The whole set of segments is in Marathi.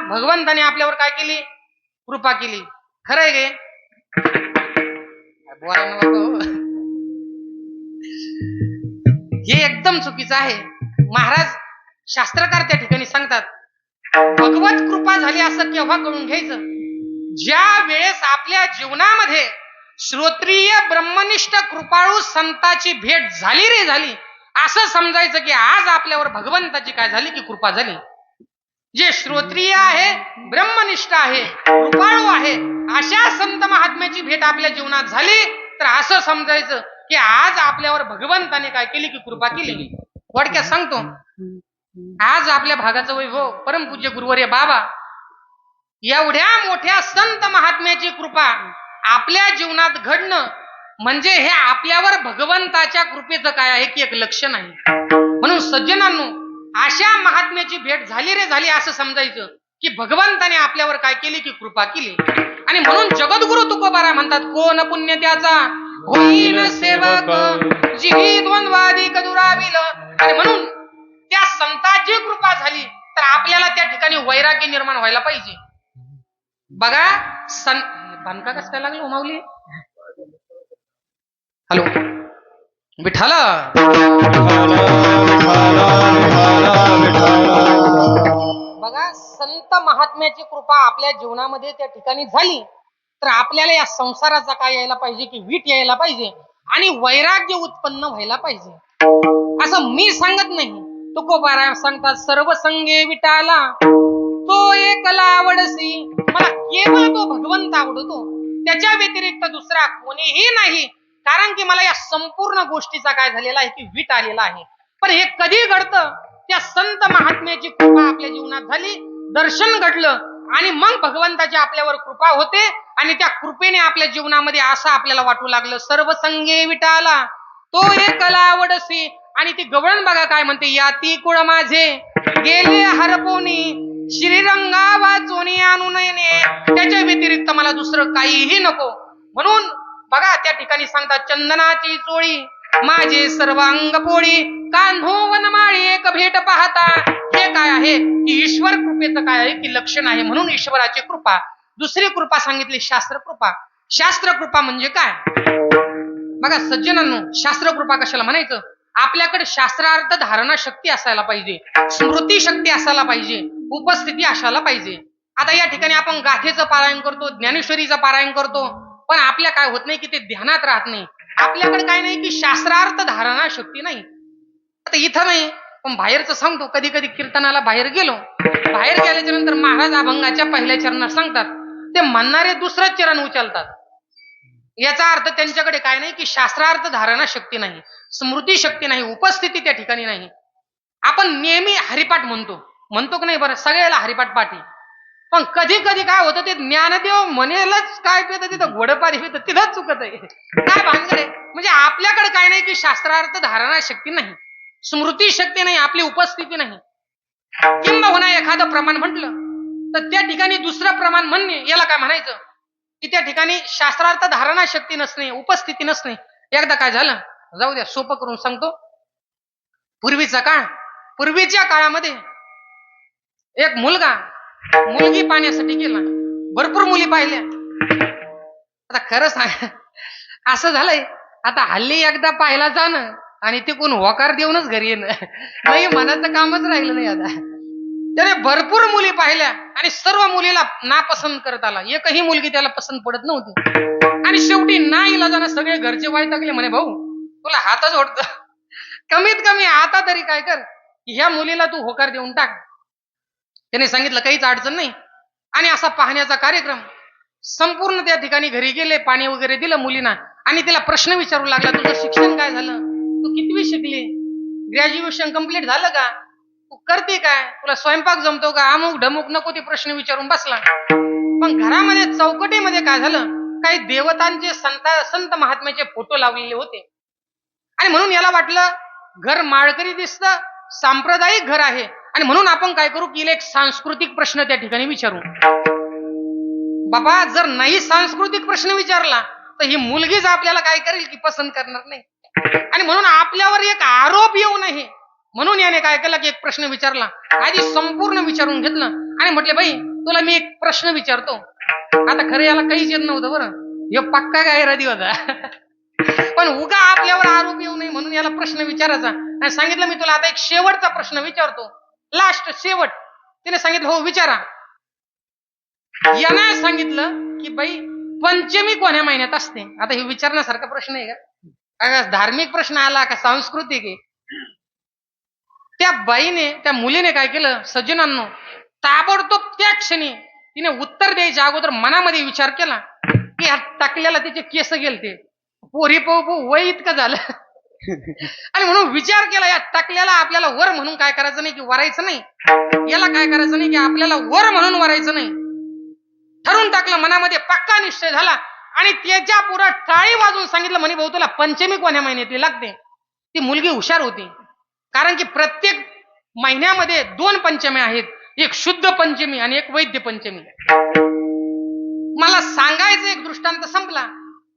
भगवंताने आपल्यावर काय केली? कृपा केली. खरंय गे? हे एकदम चुकीचं आहे. महाराज शास्त्रकार त्या ठिकाणी सांगतात, भगवत कृपा झाली असं केव्हा कळून घ्यायचं? ज्या वेळेस आपल्या जीवनामध्ये श्रोत्रिय ब्रह्मनिष्ठ कृपाळू संताची भेट झाली रे झाली, असं समजायचं की आज आपल्यावर भगवंताची काय झाली की कृपा झाली. जे श्रोत्रिय आहे, ब्रह्मनिष्ठ आहे, कृपाळू आहे, अशा संत महात्म्याची भेट आपल्या जीवनात झाली तर असं समजायचं की आज आपल्यावर भगवंताने काय केली की कृपा केली. थोडक्यात सांगतो, आज आपल्या भागाचं वैभव परमपूज्य गुरुवर्य बाबा एवढ्या मोठ्या संत महात्म्याची कृपा आपल्या जीवनात घडणं म्हणजे हे आपल्यावर भगवंताच्या कृपेचं काय आहे की एक लक्षण आहे. म्हणून सज्जनांनो, अशा महात्म्याची भेट झाली रे झाली असं समजायचं की भगवंताने आपल्यावर काय केली की कृपा केली. आणि म्हणून जगद्गुरु तुकोबाराय म्हणतात, कोण पुण्य त्याचा होईन सेवक जी द्वंद्वाधिक दुराविल. आणि म्हणून त्या संताची कृपा झाली तर आपल्याला त्या ठिकाणी वैराग्य निर्माण व्हायला पाहिजे. बघा बांधका कसं काय लागलं माऊली? हॅलो विठाल, बघा संत महात्म्याची कृपा आपल्या जीवनामध्ये त्या ठिकाणी झाली तर आपल्याला या संसाराचा काय यायला पाहिजे की वीट यायला पाहिजे आणि वैराग्य उत्पन्न व्हायला पाहिजे. असं मी सांगत नाही, तुकोबाराय सांगतात, सर्व संगे विटाला तो एकला आवडसी. मला केवळ तो भगवंत आवडतो, त्याच्या व्यतिरिक्त दुसरा कोणीही नाही. कारण की मला या संपूर्ण गोष्टीचा काय झालेला आहे की वीट आलेला आहे. पण हे कधी घडतं? त्या संत महात्म्याची कृपा आपल्या जीवनात झाली, दर्शन घडलं आणि मग भगवंताची आपल्यावर कृपा होते आणि त्या कृपेने आपल्या जीवनामध्ये असं आपल्याला वाटू लागलं, सर्व संगे विटाला तो एकला आवडसी. आणि ती गवळण बघा काय म्हणते, याती कुळ माझे गेले हरपोनी श्रीरंगा वाचोनी आणू नयने. त्याच्या व्यतिरिक्त मला दुसरं काहीही नको. म्हणून बघा त्या ठिकाणी सांगतात, चंदनाची चोळी माझे सर्वांग पोळी कान्हो वनमाळी एक भेट पाहता. हे काय आहे की ईश्वर कृपेचं काय आहे की लक्षण आहे. म्हणून ईश्वराची कृपा. दुसरी कृपा सांगितली शास्त्र कृपा. शास्त्र कृपा म्हणजे काय? बघा सज्जनांनो, शास्त्र कृपा कशाला म्हणायचं? आपल्याकडे शास्त्रार्थ धारणा शक्ती असायला पाहिजे, स्मृती शक्ती असायला पाहिजे, उपस्थिती असायला पाहिजे. आता या ठिकाणी आपण गाथेचं पारायण करतो, ज्ञानेश्वरीचं पारायण करतो, पण आपल्या काय होत नाही की ते ध्यानात राहत नाही. आपल्याकडे काय नाही की शास्त्रार्थ धारणा शक्ती नाही. आता इथं नाही पण बाहेरचं सांगतो, कधी कधी कीर्तनाला बाहेर गेलो, बाहेर गेल्याच्या नंतर महाराज अभंगाच्या पहिल्या चरणात सांगतात, ते म्हणणारे दुसरंच चरण उचलतात. याचा अर्थ त्यांच्याकडे काय नाही की शास्त्रार्थ धारणा शक्ती नाही, स्मृती शक्ती नाही, उपस्थिती त्या ठिकाणी नाही. आपण नेहमी हरिपाठ म्हणतो की नाही? बरं, सगळ्याला हरिपाठ पाठी. पण कधी कधी काय होतं, ते ज्ञानदेव म्हणेलच काय पेत तिथं घोडपारी पेत, तिथंच चुकत आहे. काय भानगड आहे? म्हणजे आपल्याकडे काय नाही की शास्त्रार्थ धारणा शक्ती नाही, स्मृती शक्ती नाही, आपली उपस्थिती नाही. किंबहुना एखादं प्रमाण म्हटलं तर त्या ठिकाणी दुसरं प्रमाण म्हणणे, याला काय म्हणायचं की त्या ठिकाणी शास्त्रार्थ धारणा शक्ती नसणे, उपस्थिती नसणे. एकदा काय झालं, जाऊ द्या सोपं करून सांगतो. पूर्वीच्या काळामध्ये एक मुलगी पाहण्यासाठी गेला, भरपूर मुली पाहिल्या. आता खरं सांग, असं झालंय आता हल्ली एकदा पाहायला जाणं आणि ते कोण होकार देऊनच घरी येणं, नाही मनाचं कामच राहिलं नाही. आता त्याने भरपूर मुली पाहिल्या आणि सर्व मुलीला नापसंत करत आला. एकही मुलगी त्याला पसंत पडत नव्हती. आणि शेवटी नाईलाजाने सगळे घरचे वैतागले, म्हणे भाऊ तुला हातच ओढतो, कमीत कमी आता तरी काय कर, ह्या मुलीला तू होकार देऊन टाक. त्याने सांगितलं काहीच अडचण नाही. आणि असा पाहण्याचा कार्यक्रम संपूर्ण त्या ठिकाणी घरी गेले, पाणी वगैरे दिलं मुलींना आणि तिला प्रश्न विचारू लागला, तुझं शिक्षण काय झालं, तू कितवी शिकली, ग्रॅज्युएशन कंप्लीट झालं का, तू करते काय, तुला स्वयंपाक जमतो का, अमुक ढमुक नको ते प्रश्न विचारून बसला. पण घरामध्ये चौकटीमध्ये काय झालं, काही देवतांचे संत महात्म्याचे फोटो लावलेले होते. आणि म्हणून याला वाटलं घर माळकरी दिसतं, सांप्रदायिक घर आहे, आणि म्हणून आपण काय करू की एक सांस्कृतिक प्रश्न त्या ठिकाणी विचारू. बाबा जर नाही सांस्कृतिक प्रश्न विचारला तर ही मुलगीच आपल्याला काय करेल की पसंत करणार नाही. आणि म्हणून आपल्यावर एक आरोप येऊ नये म्हणून याने काय केलं की एक प्रश्न विचारला, आधी संपूर्ण विचारून घेतलं आणि म्हटले, बाई तुला मी एक प्रश्न विचारतो. आता खरं याला काहीच येत नव्हतं बरं, हे पक्का गायरादी होता. पण उगा आपल्यावर आरोप येऊ नये म्हणून याला प्रश्न विचारायचा. आणि सांगितलं मी तुला आता एक शेवटचा प्रश्न विचारतो, लास्ट शेवट. तिने सांगितलं हो विचारा. यानं सांगितलं की बाई पंचमी कोण्या महिन्यात असते. आता हे विचारण्यासारखा प्रश्न आहे का? धार्मिक प्रश्न आला का सांस्कृतिक आहे? त्या बाईने, त्या मुलीने काय केलं सज्जनांनो, ताबडतोब त्या क्षणी तिने उत्तर द्यायच्या अगोदर मनामध्ये विचार केला की ह्या टाकल्याला तिचे केस गेलते, पोरी पाहू वय इतकं झालं. आणि म्हणून विचार केला या टाकल्याला आपल्याला वर म्हणून काय करायचं नाही की वरायचं नाही, याला काय करायचं नाही की आपल्याला वर म्हणून वरायचं नाही. ठरवून टाकलं, मनामध्ये पक्का निश्चय झाला आणि त्याच्या पुढे टाळी वाजून सांगितलं म्हणे भाऊ तुला पंचमी कोण्या महिन्यातली लागते. ती मुलगी हुशार होती, कारण की प्रत्येक महिन्यामध्ये 2 पंचमी आहेत, एक शुद्ध पंचमी आणि एक वैद्य पंचमी. मला सांगायचं एक दृष्टांत संपला.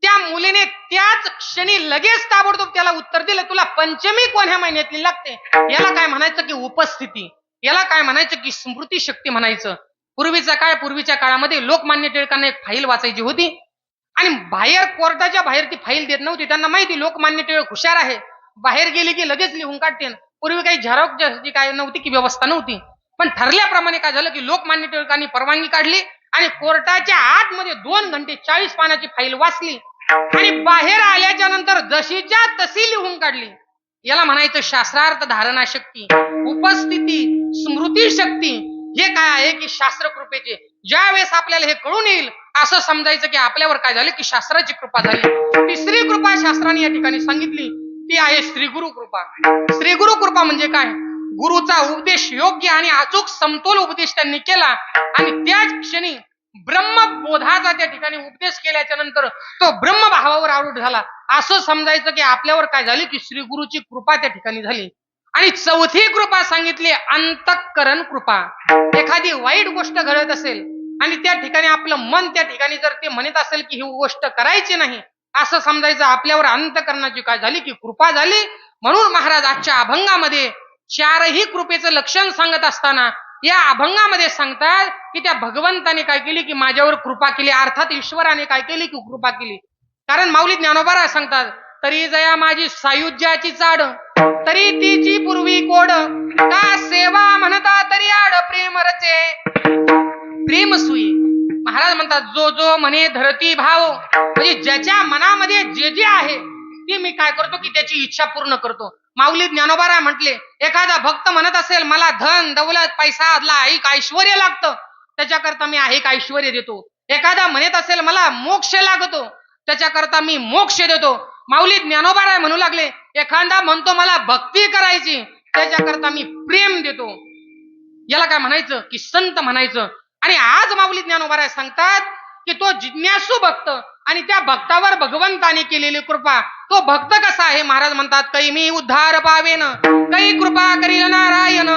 त्या मुलीने त्याच क्षणी लगेच ताबडतोब त्याला उत्तर दिलं तुला पंचमी कोण्या महिन्यातली लागते. याला काय म्हणायचं की उपस्थिती, याला काय म्हणायचं की स्मृती शक्ती म्हणायचं. पूर्वीच्या काळामध्ये लोकमान्य टिळकांना एक फाईल वाचायची होती आणि बाहेर कोर्टाच्या बाहेर ती फाईल देत नव्हती. त्यांना माहिती लोकमान्य टिळक हुशार आहे, बाहेर गेली की लगेच लिहून काढते. पूर्वी काही झेरॉक्सची काय नव्हती की व्यवस्था नव्हती. पण ठरल्याप्रमाणे काय झालं की लोकमान्य टिळकांनी परवानगी काढली आणि कोर्टाच्या आतमध्ये 2 घंटे 40 पानाची फाईल वाचली आणि बाहेर आल्याच्या नंतर जशीच्या तशी लिहून काढली. याला म्हणायचं शास्त्रार्थ धारणा शक्ती, उपस्थिती, स्मृती शक्ती. हे काय आहे की शास्त्र कृपेचे. ज्या वेळेस आपल्याला हे कळून येईल असं समजायचं की आपल्यावर काय झालं की शास्त्राची कृपा झाली. तिसरी कृपा शास्त्राने या ठिकाणी सांगितली ती आहे श्री गुरु कृपा. श्री गुरु कृपा म्हणजे काय? गुरुचा उपदेश योग्य आणि अचूक समतोल उपदेश त्यांनी केला आणि त्याच क्षणी ब्रह्मबोधाचा त्या ठिकाणी उपदेश केल्याच्या नंतर तो ब्रह्मभावावर आरूढ झाला. असं समजायचं की आपल्यावर काय झाली की श्री गुरुची कृपा त्या ठिकाणी झाली. आणि चौथी कृपा सांगितली अंतःकरण कृपा. एखादी वाईट गोष्ट घडत असेल आणि त्या ठिकाणी आपलं मन त्या ठिकाणी जर ते म्हणत असेल की ही गोष्ट करायची नाही, असं समजायचं आपल्यावर अंतःकरणाची काय झाली की कृपा झाली. म्हणून महाराज आजच्या अभंगामध्ये 4ही कृपेचं लक्षण सांगत असताना या अभंगामध्ये सांगतात की त्या भगवंताने काय केली की माझ्यावर कृपा केली, अर्थात ईश्वराने काय केली की कृपा केली. कारण माऊली ज्ञानोबा सांगतात तरी जया माझी सायुज्याची चाड, तरी तिची पूर्वी कोड, का सेवा म्हणता तरी आड प्रेम रचे प्रेम सुई. महाराज म्हणतात जो जो म्हणे धरती भाव, म्हणजे ज्याच्या मनामध्ये जे जे आहे ते मी काय करतो की त्याची इच्छा पूर्ण करतो. माऊली ज्ञानोबा म्हटले एखादा भक्त म्हणत असेल मला धन दौलत पैसा ऐक ऐश्वर्य लागतं, त्याच्याकरता मी ऐक ऐश्वर्य देतो. एखादा म्हणत असेल मला मोक्ष लागतो, त्याच्याकरता मी मोक्ष देतो. माऊली ज्ञानोबा म्हणू लागले एखादा म्हणतो मला भक्ती करायची, त्याच्याकरता मी प्रेम देतो. याला काय म्हणायचं की संत म्हणायचं. आणि आज माऊली ज्ञानोबा सांगतात की तो जिज्ञासू भक्त आणि त्या भक्तावर भगवंताने केलेली कृपा, तो भक्त कसा आहे? महाराज म्हणतात कै मी उद्धार पावेन, कै कृपा करील नारायण,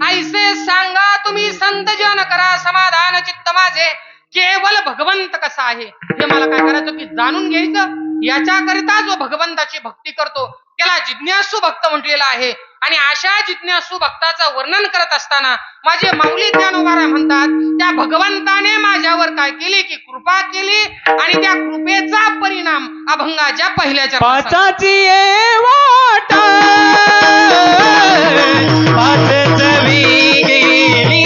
ऐसे सांगा तुम्ही संत जन करा समाधान चित्त माझे. केवळ भगवंत कसा आहे हे मला काय करायचं की जाणून घ्यायचं. याच्याकरिता जो भगवंताची भक्ती करतो त्याला जिज्ञासू भक्त म्हटलेला आहे. आणि अशा जिज्ञासू भक्ताचं वर्णन करत असताना माझे माऊली ज्ञानोबा म्हणतात त्या भगवंताने माझ्यावर काय केली की कृपा केली आणि त्या कृपेचा परिणाम अभंगाच्या पहिल्याच्या पाचाची वाट पाचच गेली,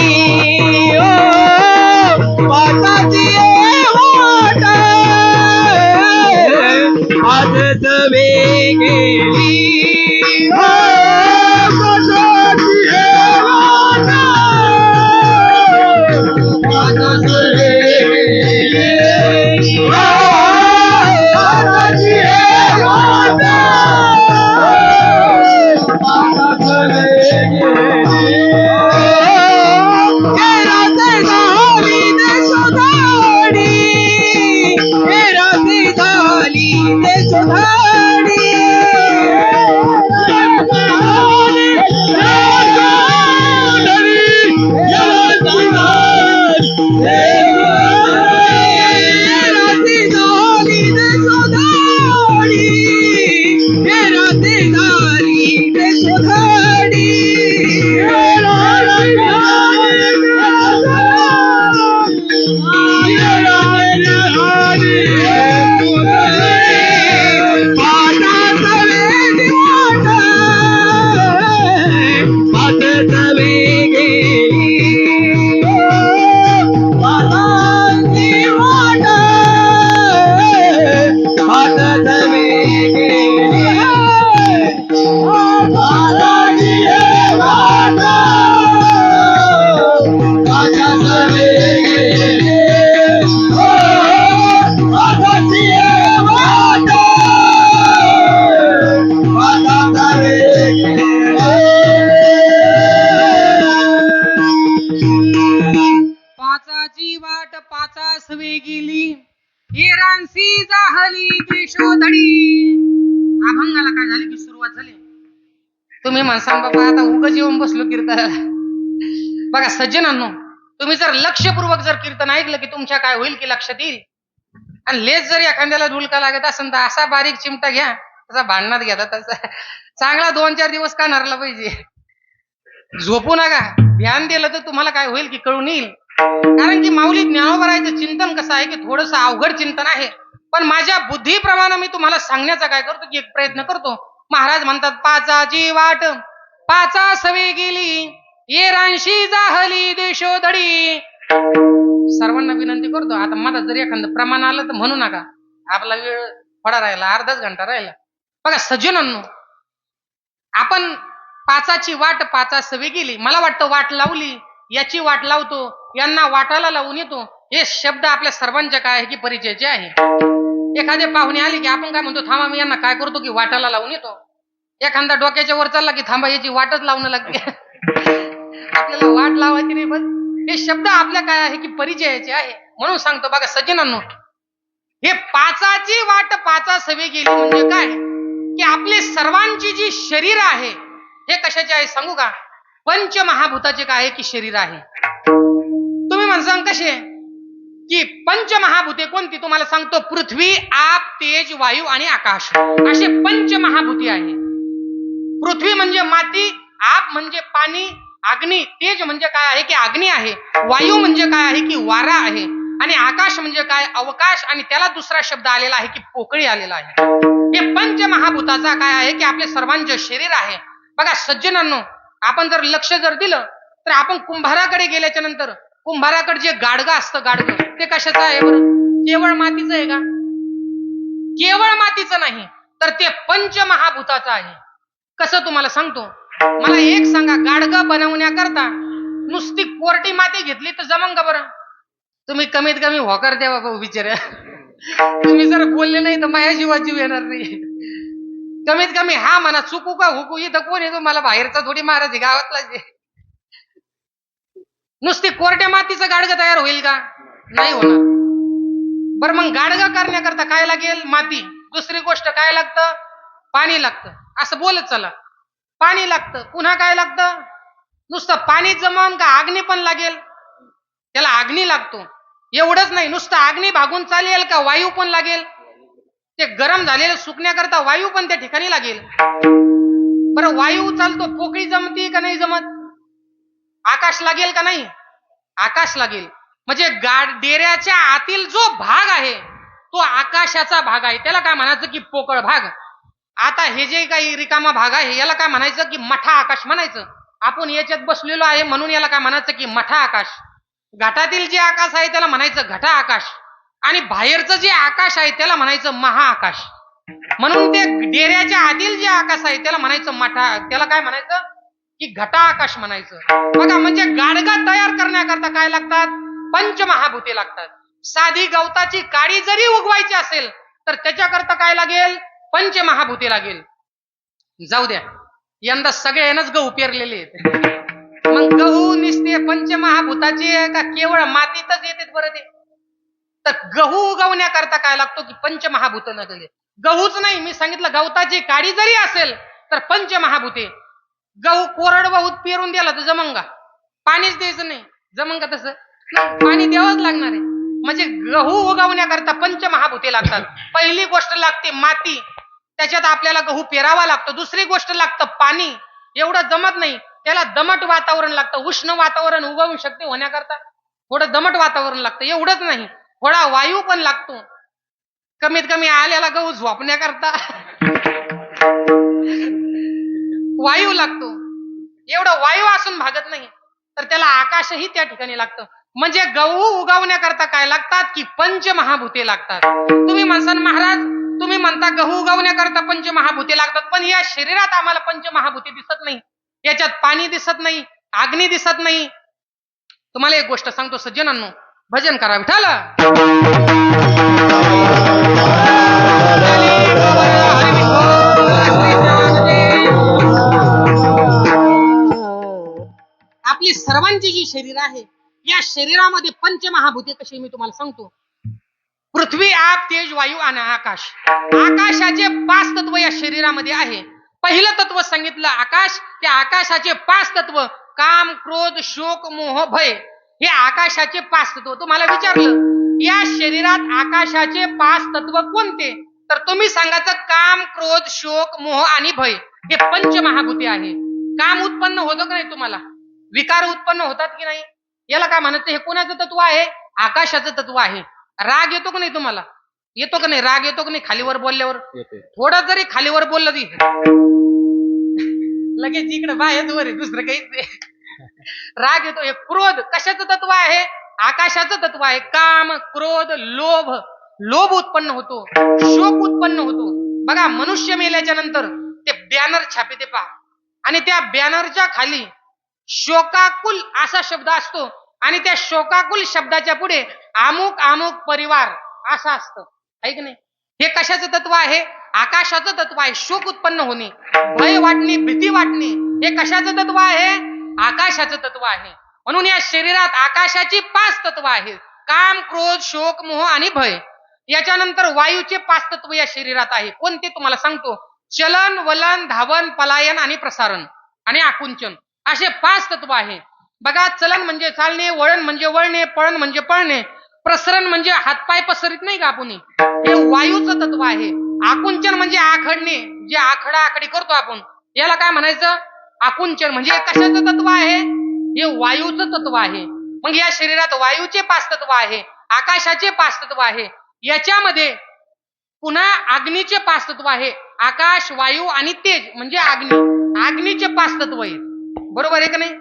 पाचाची वाट पाचच गेली, पाचाची वाट पाचास वे गेली येरांसी जाहली द्विशोधडी. अभंगाला काय झाली की सुरुवात झाली. तुम्ही म्हणसान बाबा आता उगाच येऊन बसलो कीर्तनाला. बघा सज्जनांनो, तुम्ही जर लक्षपूर्वक जर कीर्तन ऐकलं की तुमच्या काय होईल की लक्षात येईल. आणि लेच जर एखाद्याला ढुलका लागत असेल तर असा बारीक चिमटा घ्या, तसा भांडणात घ्या, तसा चांगला 2-4 दिवस का नरला पाहिजे. झोपू नका. ध्यान दिलं तर तुम्हाला काय होईल की कळून येईल. कारण की माऊली ज्ञानोबरायचं चिंतन कसं आहे की थोडस अवघड चिंतन आहे. पण माझ्या बुद्धीप्रमाणे मी तुम्हाला सांगण्याचा काय करतो की एक प्रयत्न करतो. महाराज म्हणतात पाचाची वाट पाचा सवे गेली येरांशी जाहली देशोधडी. सर्वांना विनंती करतो, आता मला जर एखादं प्रमाण आलं तर म्हणू नका. आपला वेळ थोडा राहिला, अर्धाच घंटा राहिला. बघा सज्जनांनो, आपण पाचाची वाट पाचा सवे गेली. मला वाटतं वाट लावली, याची वाट लावतो, यांना वाटाला लावून येतो. हे शब्द आपल्या सर्वांच्या काय आहे की परिचयाचे आहे. एखादे पाहुणे आले की आपण काय म्हणतो, थांबा मी यांना काय करतो की वाटाला लावून येतो. एखादा डोक्याच्या वर चालला की थांबा याची वाटच लावणं लागते. आपल्याला वाट लावायची नाही. बस हे शब्द आपल्या काय आहे की परिचयाचे आहे. म्हणून सांगतो बघा सज्जनांनो, हे पाचाची वाट पाचा सवे गेली म्हणजे काय की आपले सर्वांची जी शरीर आहे हे कशाचे आहे सांगू का? पंचमहाभूताचे काय आहे की शरीर आहे. तुम्ही म्हणसान कसे की पंचमहाभूते कोणती? तुम्हाला सांगतो, पृथ्वी, आप, तेज, वायू आणि आकाश असे पंचमहाभूते आहे. पृथ्वी म्हणजे माती, आप म्हणजे पाणी, अग्नी, तेज म्हणजे काय आहे की अग्नी आहे, वायू म्हणजे काय आहे की वारा आहे, आणि आकाश म्हणजे काय? अवकाश. आणि त्याला दुसरा शब्द आलेला आहे की पोकळी आलेला आहे. हे पंचमहाभूताचा काय आहे की आपले सर्वांचे शरीर आहे. बघा सज्जनांनो, आपण जर लक्ष जर दिलं तर आपण कुंभाराकडे गेल्याच्या नंतर कुंभाराकडे जे गाडगं असतं, गाडगं ते कशाचं आहे बरं? केवळ मातीचं आहे का? केवळ मातीचं नाही, तर ते पंचमहाभूताचं आहे. कसं तुम्हाला सांगतो. मला एक सांगा, गाडगं बनवण्याकरता नुसती कोरटी माती घेतली तर जमन का बरं? तुम्ही कमीत कमी होकार द्या बाबा विचार. तुम्ही जर बोलले नाही तर माझ्या जीवात जीव येणार नाही. कमीत कमी हा म्हणा, चुकू का हुकू, इथं कोण येतो मला बाहेरचा थोडी महाराज आहे, गावातला. नुसती कोरट्या मातीचं गाडगं तयार होईल का? नाही होणार. बरं मग गाडगं करण्याकरता काय लागेल? माती. दुसरी गोष्ट काय लागतं? पाणी लागतं. असं बोलत चला. पाणी लागतं. पुन्हा काय लागतं? नुसतं पाणी जमन का अग्नी पण लागेल? त्याला अग्नी लागतो. एवढंच नाही, नुसतं अग्नी भागून चालेल का वायू पण लागेल? ते गरम झालेलं सुकण्याकरता वायू पण त्या ठिकाणी लागेल. बरं वायू चालतो, पोकळी जमती का नाही जमत? आकाश लागेल का नाही? आकाश लागेल. म्हणजे डेऱ्याच्या आतील जो भाग आहे तो आकाशाचा भाग आहे. त्याला काय म्हणायचं की पोकळ भाग. आता हे जे काही रिकामा भाग आहे याला काय म्हणायचं की मठा आकाश म्हणायचं. आपण याच्यात बसलेलो आहे म्हणून याला काय म्हणायचं की मठा आकाश. घाटातील जे आकाश आहे त्याला म्हणायचं घटा आकाश, आणि बाहेरचं जे आकाश आहे त्याला म्हणायचं महाआकाश. म्हणून ते डेऱ्याच्या आतील जे आकाश आहे त्याला म्हणायचं मठा, त्याला काय म्हणायचं की घटा आकाश म्हणायचं. बघा म्हणजे गाडगा तयार करण्याकरता काय लागतात? पंचमहाभूते लागतात. साधी गवताची काडी जरी उगवायची असेल तर त्याच्याकरता काय लागेल? पंचमहाभूते लागेल. जाऊ द्या, यंदा सगळ्यांनाच गहू पेरलेले आहेत. मग गहू निसते पंचमहाभूताचे का केवळ मातीतच येतात बरं? ते तर गहू उगवण्याकरता काय लागतो की पंचमहाभूत लागले. गहूच नाही, मी सांगितलं गवताची काडी जरी असेल तर पंचमहाभूते. गहू कोरडवाहूत पेरून दिला तर जमंग का? पाणीच द्यायचं नाही, जमंग का तसं? पाणी द्यावंच लागणार आहे. म्हणजे गहू उगवण्याकरता पंचमहाभूते लागतात. पहिली गोष्ट लागते माती, त्याच्यात आपल्याला गहू पेरावा लागतो. दुसरी गोष्ट लागतं पाणी. एवढं जमत नाही, त्याला दमट वातावरण लागतं. उष्ण वातावरण उगवू शकते होण्याकरता थोडं दमट वातावरण लागतं. एवढंच नाही, थोडा वायू पण लागतो. कमीत कमी आल्याला गहू झोपण्याकरता वायू लागतो. एवढं वायू असून भागत नाही, तर त्याला आकाशही त्या ठिकाणी लागतं. म्हणजे गहू उगवण्याकरता काय लागतात की पंचमहाभूते लागतात. तुम्ही म्हणसान महाराज तुम्ही म्हणता गहू उगवण्याकरता पंचमहाभूते लागतात, पण या शरीरात आम्हाला पंचमहाभूते दिसत नाही. याच्यात पाणी दिसत नाही, अग्नी दिसत नाही. तुम्हाला एक गोष्ट सांगतो सज्जनांनो, भजन करा विठाल. आपली सर्वांची जी शरीर आहे, या शरीरामध्ये पंचमहाभूते कशी मी तुम्हाला सांगतो. पृथ्वी, आप, तेज, वायू आणि आकाश. आकाशाचे 5 तत्व या शरीरामध्ये आहे. पहिलं तत्व सांगितलं आकाश. त्या आकाशाचे 5 तत्व काम, क्रोध, शोक, मोह, भय. हे आकाशाचे 5 तत्व. तुम्हाला विचारलं या शरीरात आकाशाचे 5 तत्व कोणते, तर तुम्ही सांगायचं काम, क्रोध, शोक, मोह आणि भय. हे पंचमहाभूते आहे. काम उत्पन्न होतं की नाही तुम्हाला, विकार उत्पन्न होतात की नाही, याला काय म्हणायचं, हे कोणाचं तत्व आहे, आकाशाचं तत्व आहे. राग येतो की नाही तुम्हाला, येतो की नाही, राग येतो की नाही खालीवर बोलल्यावर, थोडं जरी खालीवर बोललं ती लगेच इकडे बाहेर वर दुसरं काहीच नाही. राग येतो. हे क्रोध कशाचं तत्व आहे, आकाशाचं तत्व आहे. काम, क्रोध, लोभ, लोभ उत्पन्न होतो, शोक उत्पन्न होतो. बघा मनुष्य मेल्याच्या नंतर ते बॅनर छापे पहा, आणि त्या बॅनरच्या खाली शोकाकुल असा शब्द असतो, आणि त्या शोकाकुल शब्दाच्या पुढे अमुक अमुक परिवार असं असतं, आहे की नाही. हे कशाचं तत्व आहे, आकाशाचं तत्व आहे. शोक उत्पन्न होणे, भय वाटणे, भीती वाटणे, हे कशाचं तत्व आहे, आकाशाचं तत्व आहे. म्हणून या शरीरात आकाशाची 5 तत्व आहेत, काम, क्रोध, शोक, मोह आणि भय. याच्यानंतर वायूचे 5 तत्व या शरीरात आहे. कोणते तुम्हाला सांगतो, चलन, वलन, धावन, पलायन आणि प्रसारण आणि आकुंचन, असे 5 तत्व आहे. बघा, चलन म्हणजे चालणे, वळण म्हणजे वळणे, पळण म्हणजे पळणे, प्रसरण म्हणजे हातपाय पसरित नाही का आपण, हे वायूचं तत्व आहे. आकुंचन म्हणजे आखडणे, जे आखडा आखडी करतो आपण, याला काय म्हणायचं, आकुंचन. म्हणजे कशाचं तत्व आहे, हे वायूचं तत्व आहे. मग या शरीरात वायूचे 5 तत्व आहे, आकाशाचे 5 तत्व आहे. याच्यामध्ये पुन्हा अग्नीचे 5 तत्व आहे, आकाश, वायू आणि तेज म्हणजे अग्नी. अग्नीचे 5 तत्व आहेत, बरोबर आहे का नाही.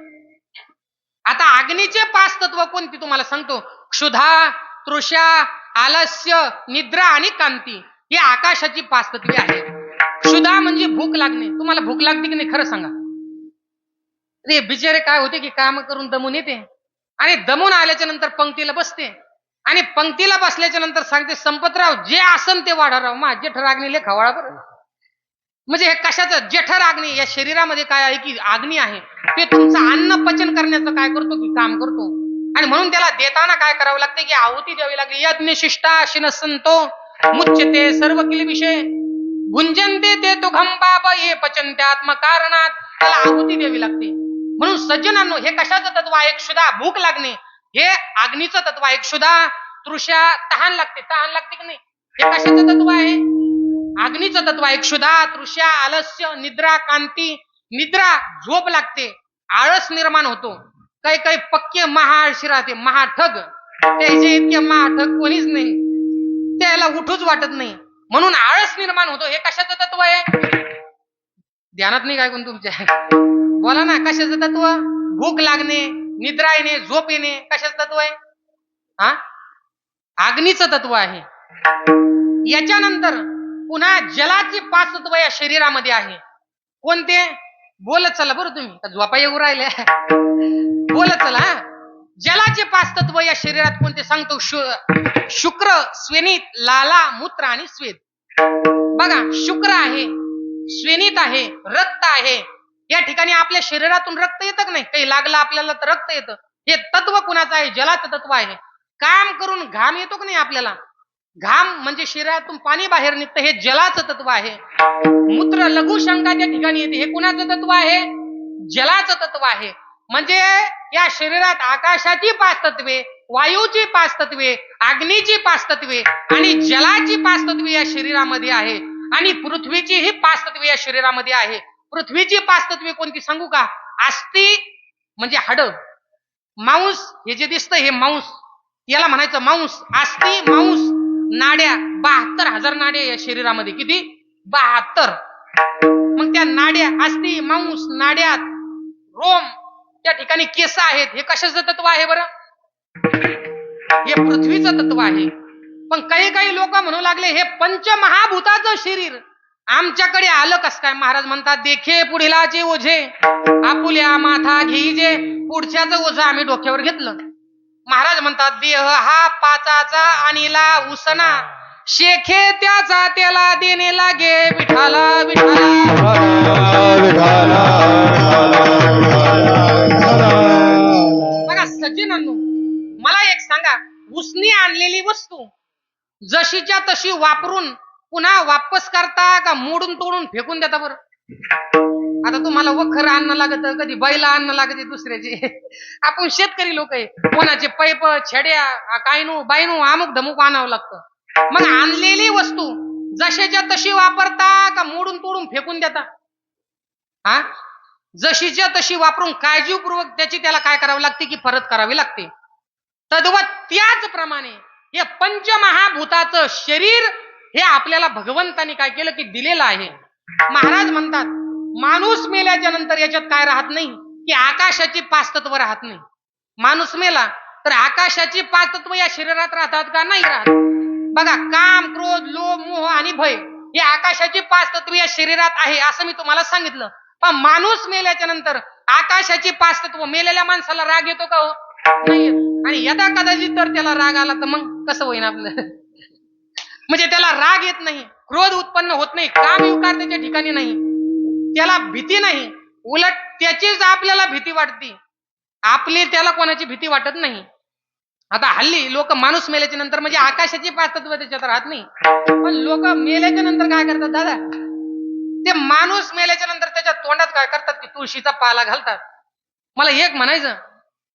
आता अग्नीचे 5 तत्व कोणती तुम्हाला सांगतो, क्षुधा, तृषा, आलस्य, निद्रा आणि कांती. ही आकाशाची 5 तत्वे आहेत. क्षुधा म्हणजे भूक लागणे. तुम्हाला भूक लागते की नाही, खरं सांगा. ते बिचारे काय होते की काम करून दमून येते, आणि दमून आल्याच्या नंतर पंक्तीला बसते, आणि पंक्तीला बसल्याच्या नंतर सांगते, संपतराव जे आसन ते वाढाराव, माझे ठरागणीले खवाळा बरं. म्हणजे हे कशाचं, जठराग्नी. या शरीरामध्ये काय आहे की अग्नी आहे, ते तुमचं अन्न पचन करण्याचं काय करतो की काम करतो. आणि म्हणून त्याला देताना काय करावं लागते की आहुती द्यावी लागते. यज्ञ शिष्टा शिन संतो मुच्यते सर्व किलविषय भुंजनते ते तुघम पाप ये पचनते आत्मकारणात. त्याला आहुती द्यावी लागते. म्हणून सज्जनांनो, हे कशाचं तत्व आहे, क्षुधा, भूक लागणे, हे अग्नीचं तत्व आहे. क्षुधा, तृषा, तहान लागते की नाही, हे कशाचं तत्व आहे, अग्नीचं तत्व आहे. क्षुधा, तृषा, आलस्य, निद्रा, कांती. निद्रा, झोप लागते, आळस निर्माण होतो. काही काही पक्के महाआळशी राहते, महाठग. त्याचे इतके महाठग कोणीच नाही, त्याला उठूच वाटत नाही, म्हणून आळस निर्माण होतो. हे कशाचं तत्व आहे, ध्यानात नाही काय कोण तुमच्या, बोला ना, कशाचं तत्व, भूक लागणे, निद्रा येणे, झोप येणे, कशाचं तत्व आहे, हा, अग्नीचं तत्व आहे. याच्यानंतर पुन्हा जलाचे 5 तत्व या शरीरामध्ये आहे. कोणते, बोलत चला बरं तुम्ही, झोपा येऊ राहिले, बोलत चला. जलाचे 5 तत्व या शरीरात कोणते सांगतो, शुक्र, स्वेनित, लाला, मूत्र आणि स्वेद. बघा, शुक्र आहे, स्वेनित आहे, रक्त आहे. या ठिकाणी आपल्या शरीरातून रक्त येतं की नाही, काही लागलं आपल्याला तर रक्त येतं. हे तत्व कुणाचं आहे, जलाचं तत्व आहे. काम करून घाम येतो की नाही आपल्याला, घाम म्हणजे शरीरातून पाणी बाहेर निघतं, हे जलाचं तत्व आहे. मूत्र, लघुशंका त्या ठिकाणी येते, हे कुणाचं तत्व आहे, जलाचं तत्व आहे. म्हणजे या शरीरात आकाशाची 5 तत्वे, वायूची 5 तत्वे, अग्नीची 5 तत्वे आणि जलाची 5 तत्वे या शरीरामध्ये आहे. आणि पृथ्वीची ही 5 तत्वे या शरीरामध्ये आहे. पृथ्वीची 5 तत्वे कोणती सांगू का, अस्थि म्हणजे हाड, मांस, हे जे दिसतं हे मांस, याला म्हणायचं मांस. अस्थि, मांस, नाड्या, 72,000 नाड्या या शरीरामध्ये. किती, 72. मग त्या नाड्या, अस्थि, मांस, नाड्यात रोम, त्या ठिकाणी केस आहेत. हे कशाचं तत्व आहे बरं, हे पृथ्वीचं तत्व आहे. पण काही काही लोक म्हणू लागले, हे पंचमहाभूताचं शरीर आमच्याकडे आलं कस काय. महाराज म्हणतात, देखे पुढीलाचे ओझे आपुल्या माथा घेईजे. पुढच्याचं ओझं आम्ही डोक्यावर घेतलं. महाराज म्हणतात देह हा पाचाचा आणिला उसना शेखे त्याचा त्याला देणे लागे विठाला विठाला. बघा सज्जनांनो, मला एक सांगा, उसनी आणलेली वस्तू जशीच्या तशी वापरून पुन्हा वापस करता का मोडून तोडून फेकून देता बरं? आता तुम्हाला वखर आणणं लागत, कधी बैला आणणं लागते दुसऱ्याचे. आपण शेतकरी लोक आहे, कोणाचे पैप छड्या कायनू बायनू अमुक धमुक आणावं लागतं. मग आणलेली वस्तू जशाच्या तशी वापरता का मोडून तोडून फेकून देता? हा, जशीच्या तशी वापरून काळजीपूर्वक त्याची त्याला काय करावं लागते की परत करावी लागते. तद्वत त्याचप्रमाणे हे पंचमहाभूताचं शरीर हे आपल्याला भगवंताने काय केलं की दिलेलं आहे. महाराज म्हणतात माणूस मेल्याच्या नंतर याच्यात काय राहत नाही की आकाशाची पाच तत्व राहत नाही. माणूस मेला तर आकाशाची पाच तत्व या शरीरात राहतात का? नाही राहत. बघा, काम, क्रोध, लोभ, मोह आणि भय हे आकाशाची पाच तत्व या शरीरात आहे असं मी तुम्हाला सांगितलं. पण माणूस मेल्याच्या नंतर आकाशाची पाच तत्व, मेलेल्या माणसाला राग येतो का? हो, नाही. आणि यदा कदाचित तर त्याला राग आला तर मग कसं होईन आपलं? म्हणजे त्याला राग येत नाही, क्रोध उत्पन्न होत नाही, काम विकार त्याच्या ठिकाणी नाही, त्याला भीती नाही, उलट त्याचीच आपल्याला भीती वाटते, आपली त्याला कोणाची भीती वाटत नाही. आता हल्ली लोक माणूस मेल्याच्या नंतर म्हणजे आकाशाची पाच तत्व त्याच्यात राहत नाही, पण लोक मेल्याच्या नंतर काय करतात दादा? ते माणूस मेल्याच्या नंतर त्याच्या तोंडात काय करतात की तुळशीचा पाला घालतात. मला एक म्हणायचं,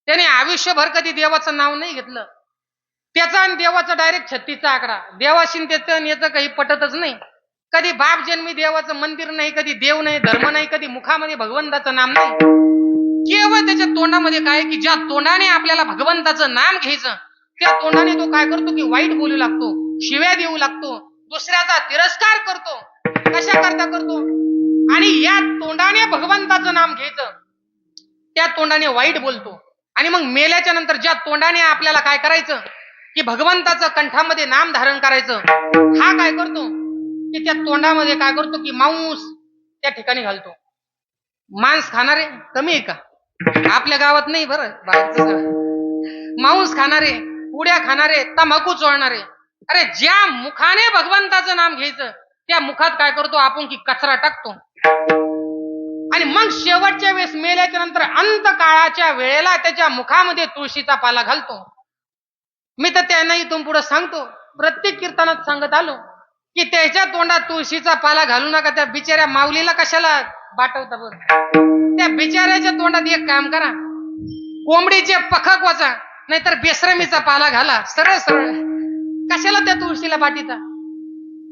त्याने आयुष्यभर कधी देवाचं नाव नाही घेतलं, त्याचा आणि देवाचा डायरेक्ट 36चा आकडा, देवाशी त्याचं आणि याचं काही पटतच नाही. कधी बाप जन्मी देवाचं मंदिर नाही, कधी देव नाही, धर्म नाही, कधी मुखामध्ये भगवंताचं नाम नाही. केवळ त्याच्या तोंडामध्ये काय की ज्या तोंडाने आपल्याला भगवंताचं नाम घ्यायचं त्या तोंडाने तो काय करतो की वाईट बोलू लागतो, शिव्या देऊ लागतो, दुसऱ्याचा तिरस्कार करतो. कशा करता करतो? आणि या तोंडाने भगवंताचं नाम घ्यायचं, त्या तोंडाने वाईट बोलतो. आणि मग मेल्याच्या नंतर ज्या तोंडाने आपल्याला काय करायचं की भगवंताचं कंठामध्ये नाम धारण करायचं, हा काय करतो की त्या तोंडामध्ये काय करतो की मांस त्या ठिकाणी घालतो. मांस खाणारे कमी आहे का? आपल्या गावात नाही बरं, बाहेरचं. मांस खाणारे, पुड्या खाणारे, तंबाखू चोळणारे, अरे ज्या मुखाने भगवंताचं नाम घ्यायचं त्या मुखात काय करतो आपण की कचरा टाकतो. आणि मग शेवटच्या वेळेस मेल्याच्या नंतर अंत काळाच्या वेळेला त्याच्या मुखामध्ये तुळशीचा पाला घालतो. मी तर त्यांना इथून पुढे सांगतो, प्रत्येक कीर्तनात सांगत आलो की त्याच्या तोंडात तुळशीचा पाला घालू नका. त्या बिचाऱ्या माऊलीला कशाला बाटवता बरं? त्या बिचाऱ्याच्या तोंडात एक काम करा, कोंबडीचे पखक वाचा, नाहीतर बेसरमीचा पाला घाला, सरळ सरळ. कशाला त्या तुळशीला बाटीचा?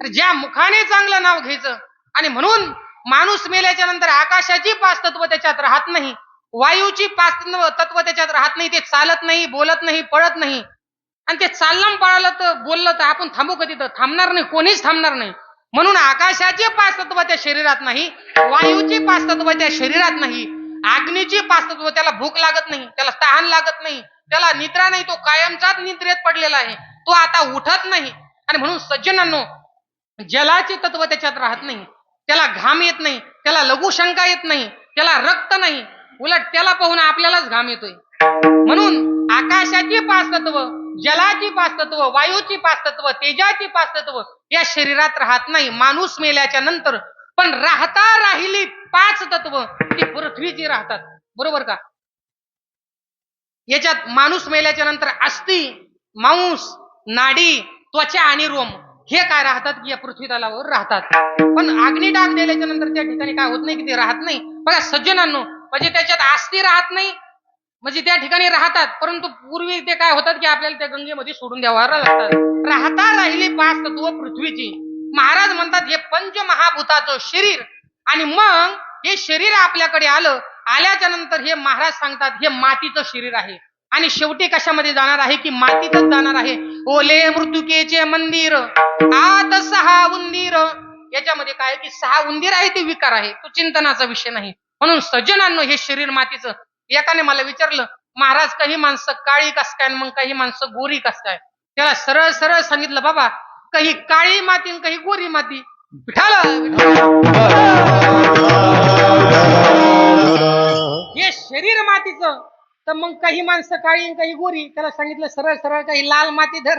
अरे ज्या मुखाने चांगलं नाव घ्यायचं. आणि म्हणून माणूस मेल्याच्या नंतर आकाशाची पाच तत्व त्याच्यात राहत नाही, वायूची पाच तत्व त्याच्यात राहत नाही. ते चालत नाही, बोलत नाही, पळत नाही. आणि ते चाललं पळालं तर बोललं तर आपण थांबू कधी? तर थांबणार नाही, कोणीच थांबणार नाही. म्हणून आकाशाचे पाच तत्व त्या शरीरात नाही, वायूची पाच तत्व त्या शरीरात नाही, अग्नीची पाच तत्व, त्याला भूक लागत नाही, त्याला तहान लागत नाही, त्याला निद्रा नाही, तो कायमचाच निद्रेत पडलेला आहे, तो आता उठत नाही. आणि म्हणून सज्जनांनो, जलाचे तत्व त्याच्यात राहत नाही, त्याला घाम येत नाही, त्याला लघुशंका येत नाही, त्याला रक्त नाही, उलट त्याला पाहून आपल्यालाच घाम येतोय. म्हणून आकाशाची पाच तत्व, जलाची पाच तत्व, वायूची पाच तत्व, तेजाची पाच तत्व या शरीरात राहत नाही माणूस मेल्याच्या नंतर. पण राहता राहिली पाच तत्व ती पृथ्वीची राहतात. बरोबर का? याच्यात माणूस मेल्याच्या नंतर अस्थि, मांस, नाडी, त्वचा आणि रोम हे काय राहतात की या पृथ्वी तलावर राहतात. पण अग्नी डाग दिल्याच्या नंतर त्या ठिकाणी काय होत नाही की ते राहत नाही. बघा सज्जनांनो, म्हणजे त्याच्यात अस्थि राहत नाही, म्हणजे त्या ठिकाणी राहतात, परंतु पूर्वी ते काय होतात की आपल्याला त्या गंगेमध्ये सोडून द्यावं लागतात. राहता राहिली पाच तत्व पृथ्वीची. महाराज म्हणतात हे पंचमहाभूताचं शरीर. आणि मग हे शरीर आपल्याकडे आलं, आल्याच्या नंतर हे महाराज सांगतात हे मातीचं शरीर आहे. आणि शेवटी कशामध्ये जाणार आहे की मातीतच जाणार आहे. ओले मृत्युकेचे मंदिर आत सहा उंदीर. याच्यामध्ये काय की सहा उंदीर आहे, ते विकार आहे, तो चिंतनाचा विषय नाही. म्हणून सज्जनांनो, हे शरीर मातीचं. एकाने मला विचारलं, महाराज काही माणसं काळी कस काय मग काही माणसं गोरी कस काय? त्याला सरळ सरळ सांगितलं, बाबा काही काळी माती काही गोरी माती. हे शरीर मातीचं तर मग काही माणसं काळी आणि काही गोरी. त्याला सांगितलं सरळ सरळ काही लाल माती धर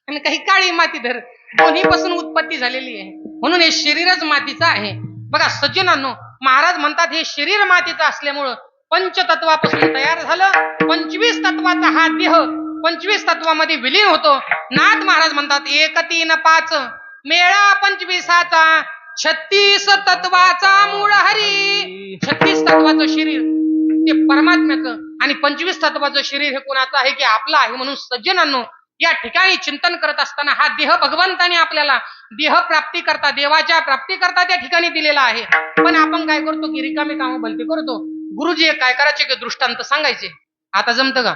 आणि काही काळी माती धर. दोन्ही पासून उत्पत्ती झालेली आहे, म्हणून हे शरीरच मातीचं आहे. बघा सज्जनांनो, महाराज म्हणतात हे शरीर मातीचं असल्यामुळं पंचतत्वापासून तयार झालं. 25 तत्वाचा हा देह 25 तत्वामध्ये विलीन होतो. नाथ महाराज म्हणतात 1 3 5 मेळा 25चा 36 तत्वाचा मूळ हरी. 36 तत्वाचं शरीर ते परमात्म्याचं आणि 25 तत्वाचं शरीर हे कोणाचं आहे की आपलं आहे. म्हणून सज्जनांनो, या ठिकाणी चिंतन करत असताना हा देह भगवंताने आपल्याला देह प्राप्ती करता, देवाच्या प्राप्ती करता त्या ठिकाणी दिलेला आहे. पण आपण काय करतो की रिकामी कामं भलती करतो. गुरुजी काय करायचे की दृष्टांत सांगायचे. आता जमत का?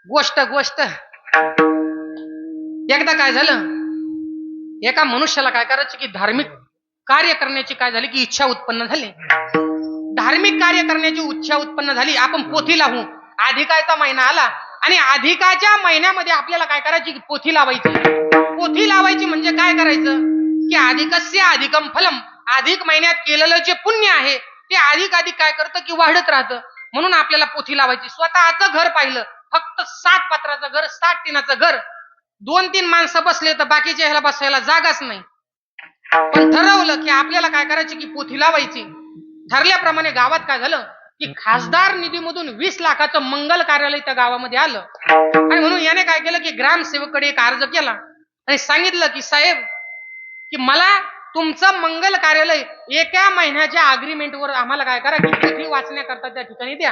गोष्ट एकदा काय झालं, एका मनुष्याला काय करायचे की धार्मिक कार्य करण्याची काय झाली की इच्छा उत्पन्न झाली. धार्मिक कार्य करण्याची इच्छा उत्पन्न झाली. आपण पोथी लावू. अधिकाचा महिना आला आणि अधिकाच्या महिन्यामध्ये आपल्याला काय करायची की पोथी लावायची. पोथी लावायची म्हणजे काय करायचं की अधिकस्य अधिकम फलम. अधिक महिन्यात केलेलं जे पुण्य आहे ते अधिक अधिक काय करतं की वाढत राहतं. म्हणून आपल्याला पोथी लावायची. स्वतःचं घर पाहिलं, फक्त 7 पत्राचं घर, 7 टिनाचं घर, 2-3 माणसं बसले तर बाकीच्या ह्याला बसायला जागाच नाही. पण ठरवलं की आपल्याला काय करायची की पोथी लावायची. ठरल्याप्रमाणे गावात काय झालं की खासदार निधीमधून 20 लाखाचं मंगल कार्यालय त्या गावामध्ये आलं. आणि म्हणून याने काय केलं की ग्रामसेवकडे एक अर्ज केला आणि सांगितलं की साहेब की मला तुमचं मंगल कार्यालय 1 महिन्याच्या अग्रीमेंटवर आम्हाला काय करा की पोथी वाचण्याकरता त्या ठिकाणी द्या.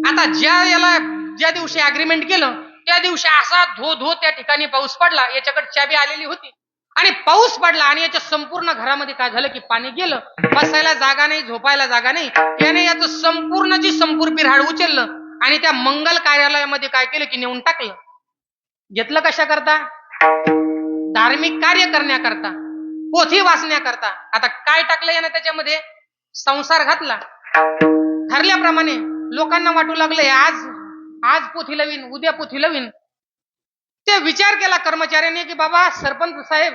आता ज्या दिवशी अग्रीमेंट केलं त्या दिवशी असा धो त्या ठिकाणी पाऊस पडला. याच्याकडे चाबी आलेली होती आणि पाऊस पडला आणि याच्या संपूर्ण घरामध्ये काय झालं की पाणी गेलं. बसायला जागा नाही, झोपायला जागा नाही. याने याचं संपूर्णची संपूर्ण बिऱ्हाड उचललं आणि त्या मंगल कार्यालयामध्ये काय केलं की नेऊन टाकलं. घेतलं कशा करता? धार्मिक कार्य करण्याकरता, पोथी वाचण्याकरता. आता काय टाकलं यानं त्याच्यामध्ये? संसार घातला. ठरल्याप्रमाणे लोकांना वाटू लागले आज पोथी लावीन, उद्या पोथी लावीन. ते विचार केला कर्मचाऱ्यांनी की बाबा सरपंच साहेब,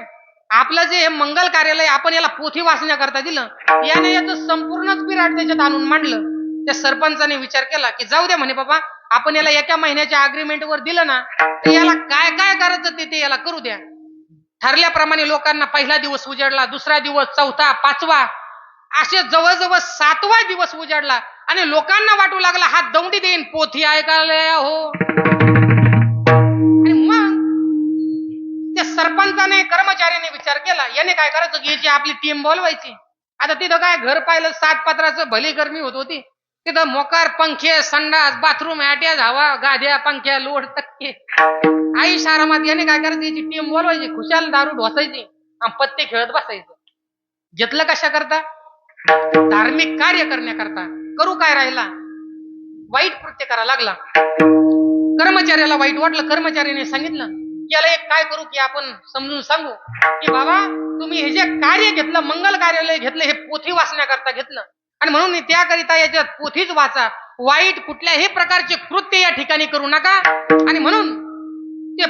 आपलं जे हे मंगल कार्यालय आपण याला पोथी वाचण्याकरता दिलं, याने याचं संपूर्णच बिराट त्याच्यात आणून मांडलं. त्या सरपंचाने विचार केला की जाऊ द्या म्हणे बाबा, आपण याला 1 महिन्याच्या अग्रीमेंटवर दिलं ना, तर याला काय काय करायचं ते याला करू द्या. ठरल्याप्रमाणे लोकांना पहिला दिवस उजाडला, दुसरा दिवस, चौथा, 5वा, असे जवळजवळ 7वा दिवस उजाडला आणि लोकांना वाटू लागला हा दौंडी देईन, पोथी ऐकायला हो. आणि मग त्या सरपंचाने कर्मचाऱ्याने विचार केला, याने काय करायचं की याची आपली टीम बोलवायची. आता तिथं काय घर पाहिलं 7 पत्राचं, भली गरमी होत होती. तिथं मोकार, पंखे, संडास, बाथरूम, अटॅच, हवा, गाद्या, पंख्या, लोड, तक्के, आईश आरामात. याने काय करायचं याची टीम बोलवायची, खुशाल दारू ढोसायची आणि पत्ते खेळत बसायचं. घेतलं कशा करता? धार्मिक कार्य करण्याकरता. करू काय राहिला? वाईट कृत्य करा लागला. कर्मचाऱ्याला वाईट वाटलं. कर्मचाऱ्याने सांगितलं की याला एक काय करू की आपण समजून सांगू की बाबा तुम्ही हे जे कार्य घेतलं, मंगल कार्यालय घेतलं, हे पोथी वाचण्याकरता घेतलं आणि म्हणून त्याकरिता याच्यात पोथीच वाचा. वाईट कुठल्याही प्रकारचे कृत्य या ठिकाणी करू नका. आणि म्हणून ते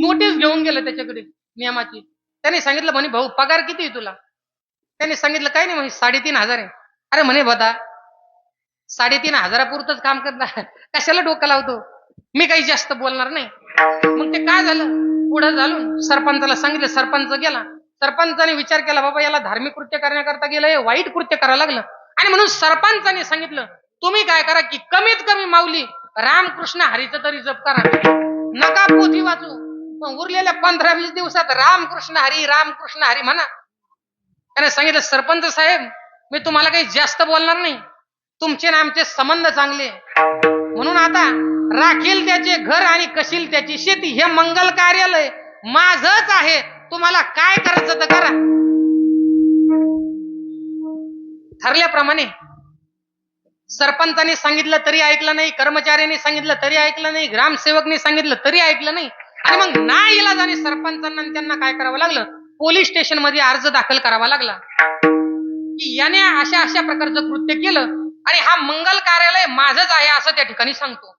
नोटीस घेऊन गेलं त्याच्याकडे नियमाची. त्याने सांगितलं म्हणे भाऊ पगार किती आहे तुला? त्याने सांगितलं काय नाही म्हणे 3,500 आहे. अरे म्हणे बता 3,500 पुरतच काम करणार, कशाला डोकं लावतो? मी काही जास्त बोलणार नाही. मग ते काय झालं, पुढे झालं सरपंचाला सांगितलं. सरपंच गेला. सरपंचाने विचार केला बाबा याला धार्मिक कृत्य करण्याकरता गेलं, हे वाईट कृत्य करायला लागलं. आणि म्हणून सरपंचाने सांगितलं तुम्ही काय करा की कमीत कमी माऊली रामकृष्ण हरीचं तरी जप करा, नका पोथी वाचू, पण उरलेल्या 15-20 दिवसात रामकृष्ण हरी म्हणा. त्याने सांगितलं सरपंच साहेब मी तुम्हाला काही जास्त बोलणार नाही, तुमचे ना आमचे संबंध चांगले, म्हणून आता राखील त्याचे घर आणि कशील त्याची शेती, हे मंगल कार्यालय माझंच आहे, तुम्हाला काय करायचं तर करा. ठरल्याप्रमाणे सरपंचाने सांगितलं तरी ऐकलं नाही, कर्मचाऱ्याने सांगितलं तरी ऐकलं नाही, ग्रामसेवकने सांगितलं तरी ऐकलं नाही. आणि मग नाईलाजाने सरपंचांना त्यांना काय करावं लागलं, पोलीस स्टेशन मध्ये अर्ज दाखल करावा लागला की याने अशा अशा प्रकारचं कृत्य केलं आणि हा मंगल कार्यालय माझंच आहे असं त्या ठिकाणी सांगतो.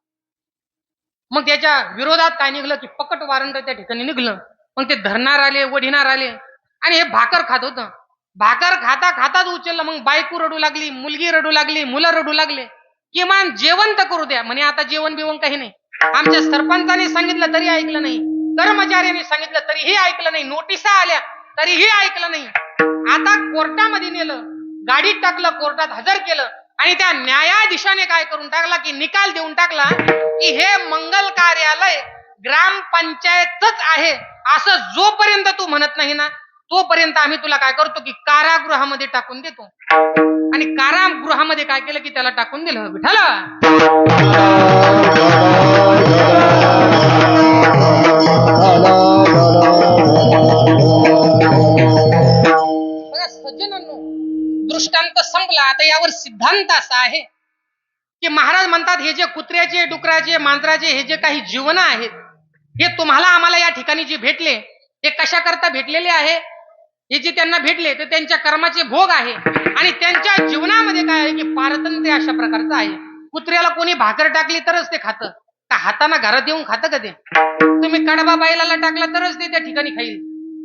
मग त्याच्या विरोधात काय निघलं की पकड वॉरंट त्या ठिकाणी निघलं. मग ते धरणार आले, वढिणार आले आणि हे भाकर खात होतं. भाकर खाता खाताच उचललं. मग बायको रडू लागली, मुलगी रडू लागली, मुलं रडू लागले किमान जेवण तर करू द्या. म्हणे आता जेवण बिवण काही नाही. आमच्या सरपंचाने सांगितलं तरी ऐकलं नाही, कर्मचाऱ्यांनी सांगितलं तरीही ऐकलं नाही, नोटिसा आल्या तरीही ऐकलं नाही. आता कोर्टामध्ये नेलं, गाडीत टाकलं, कोर्टात हजर केलं आणि त्या न्यायाधीशाने काय करून टाकला की निकाल देऊन टाकला की हे मंगल कार्यालय ग्रामपंचायतच आहे असं जोपर्यंत तू म्हणत नाही ना तोपर्यंत आम्ही तुला काय करतो की कारागृहामध्ये टाकून देतो. आणि कारागृहामध्ये काय केलं की त्याला टाकून दिलं. विठ्ठल बघा सज्जनांनो, दृष्टांत संपला. आता यावर सिद्धांत असा आहे की महाराज म्हणतात हे जे कुत्र्याचे, डुकराचे, मांजराचे हे जे काही जीवन आहेत हे तुम्हाला आम्हाला या ठिकाणी जे भेटले हे कशा करता भेटलेले आहे. हे जे त्यांना भेटले ते त्यांच्या कर्माचे भोग आहे आणि त्यांच्या जीवनामध्ये काय आहे की पारतंत्र्य अशा प्रकारचं आहे. कुत्र्याला कोणी भाकर टाकली तरच ते खातं का हाताने घरात येऊन खातं का ते. तुम्ही कडबा बैलाला टाकला तरच ते त्या ठिकाणी खाईल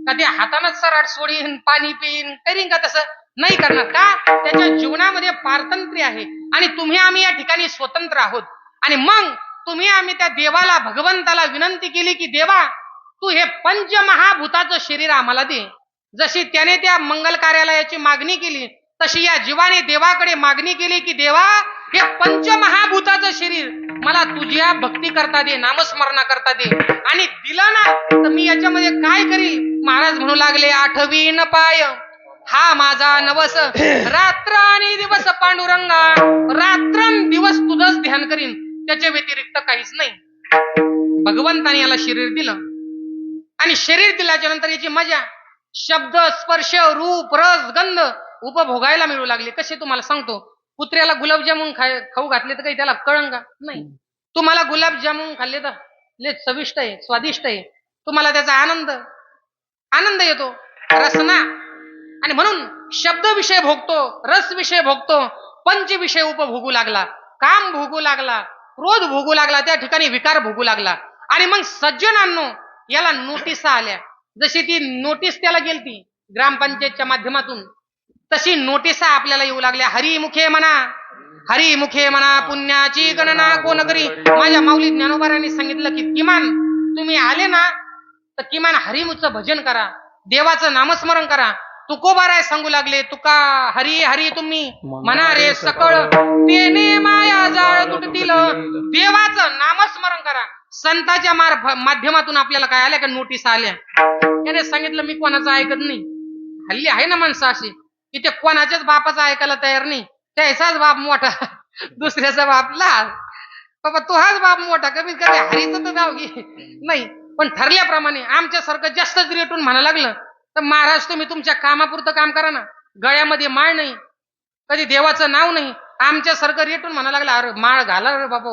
का ते हातानच सराट सोडीन, पाणी पिईन, करीन का तसं नाही करणार. का त्याच्या जीवनामध्ये पारतंत्र्य आहे आणि तुम्ही आम्ही या ठिकाणी स्वतंत्र आहोत. आणि मग तुम्ही आम्ही त्या देवाला, भगवंताला विनंती केली की देवा तू हे पंचमहाभूताचं शरीर आम्हाला दे. जशी त्याने त्या मंगल कार्यालयाची मागणी केली तशी या जीवाने देवाकडे मागणी केली की देवा हे पंचमहाभूताचं शरीर मला तुझ्या भक्ती करता दे, नामस्मरणा करता दे. आणि दिलं ना तर मी याच्यामध्ये काय करील. महाराज म्हणू लागले आठवीन पाय हा माझा नवस, रात्र आणि दिवस पांडुरंगा, रात्रंदिवस तुझंच ध्यान करीन, त्याच्या व्यतिरिक्त काहीच नाही. भगवंताने याला शरीर दिलं आणि शरीर दिल्याच्या नंतर याची मजा शब्द, स्पर्श, रूप, रस, गंध उपभोगायला मिळू लागले. कसे तुम्हाला सांगतो. कुत्र्याला गुलाबजामुन खाऊ घातले तर काही त्याला कळंग का नाही. तुम्हाला गुलाबजामुन खाल्ले तर लय चविष्ट आहे, स्वादिष्ट आहे, तुम्हाला त्याचा आनंद येतो, रसना. आणि म्हणून शब्द विषय भोगतो, रस विषय भोगतो, पंच विषय उपभोगू लागला, काम भोगू लागला, क्रोध भोगू लागला, त्या ठिकाणी विकार भोगू लागला. आणि मग सज्जनांनो याला नोटिसा आल्या. जशी ती नोटीस त्याला गेलती ग्रामपंचायतच्या माध्यमातून तशी नोटिसा आपल्याला येऊ लागल्या. हरिमुखे म्हणा, हरिमुखे म्हणा पुण्याची गणना कोण करी. माझ्या माऊली ज्ञानोबारांनी सांगितलं की किमान तुम्ही आले ना तर किमान हरिमुचं भजन करा, देवाचं नामस्मरण करा. तुकोबाराय सांगू लागले तुका हरी हरी तुम्ही म्हणा रे सकळ, तेने माया जाळ तुटतील. देवाचं नामस्मरण करा. संतांच्या माध्यमातून आपल्याला काय आल्या का नोटीस आल्या. त्याने सांगितलं मी कोणाचं ऐकत नाही. हल्ली आहे ना माणसं अशी की ते कोणाच्याच बापाचं ऐकायला तयार नाही. त्याचाच बाप मोठा, दुसऱ्याचा बाप लहान. बाबा तो हाच बाप मोठा, कमीत कमी हरीचं तर नाव घे नाही. पण ठरल्याप्रमाणे आमच्यासारखं जास्तच रेटून म्हणा लागलं तर महाराज तुम्ही तुमच्या कामापुरतं काम करा ना. गळ्यामध्ये माळ नाही, कधी देवाचं नाव नाही, आमच्यासारखं रेटून म्हणा लागला अरे माळ घाला रे बाबा.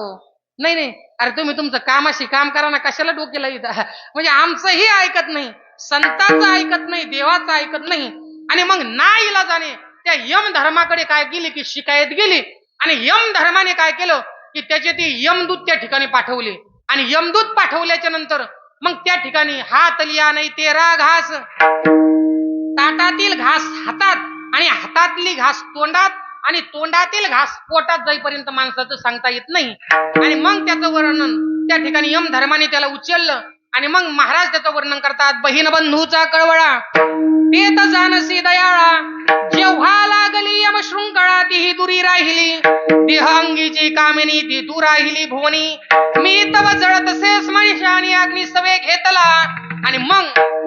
नाही नाही, अरे तुम्ही तुमचं कामाशी काम करा ना, कशाला डोक्याला येतं. म्हणजे आमचंही ऐकत नाही, संतांचं ऐकत नाही, देवाचं ऐकत नाही. आणि मग नाईलाजाने त्या यम धर्माकडे काय गेली की शिकायत गेली. आणि यम धर्माने काय केलं की त्याचे ते यमदूत त्या ठिकाणी पाठवले. आणि यमदूत पाठवल्याच्या नंतर मग त्या ठिकाणी हात लिया नाही तेरा घास, ताटातील घास हातात आणि हातातली घास तोंडात आणि तोंडातील घास पोटात जाईपर्यंत माणसाचं सांगता येत नाही. आणि मग त्याचं वर्णन त्या ठिकाणी यम धर्माने त्याला उचललं. आणि मग महाराज त्याचं वर्णन करतात. बहीण बंधूचा कळवळा ते तर जानसी दयाळा, जेव्हा लागली यम शृंखळा तीही दुरी राहिली, देह अंगीची कामिनी ती दूर राहिली भुवनी, मी तव जळतसे स्मरिशा आणि अग्नी सवे घेतला. आणि मग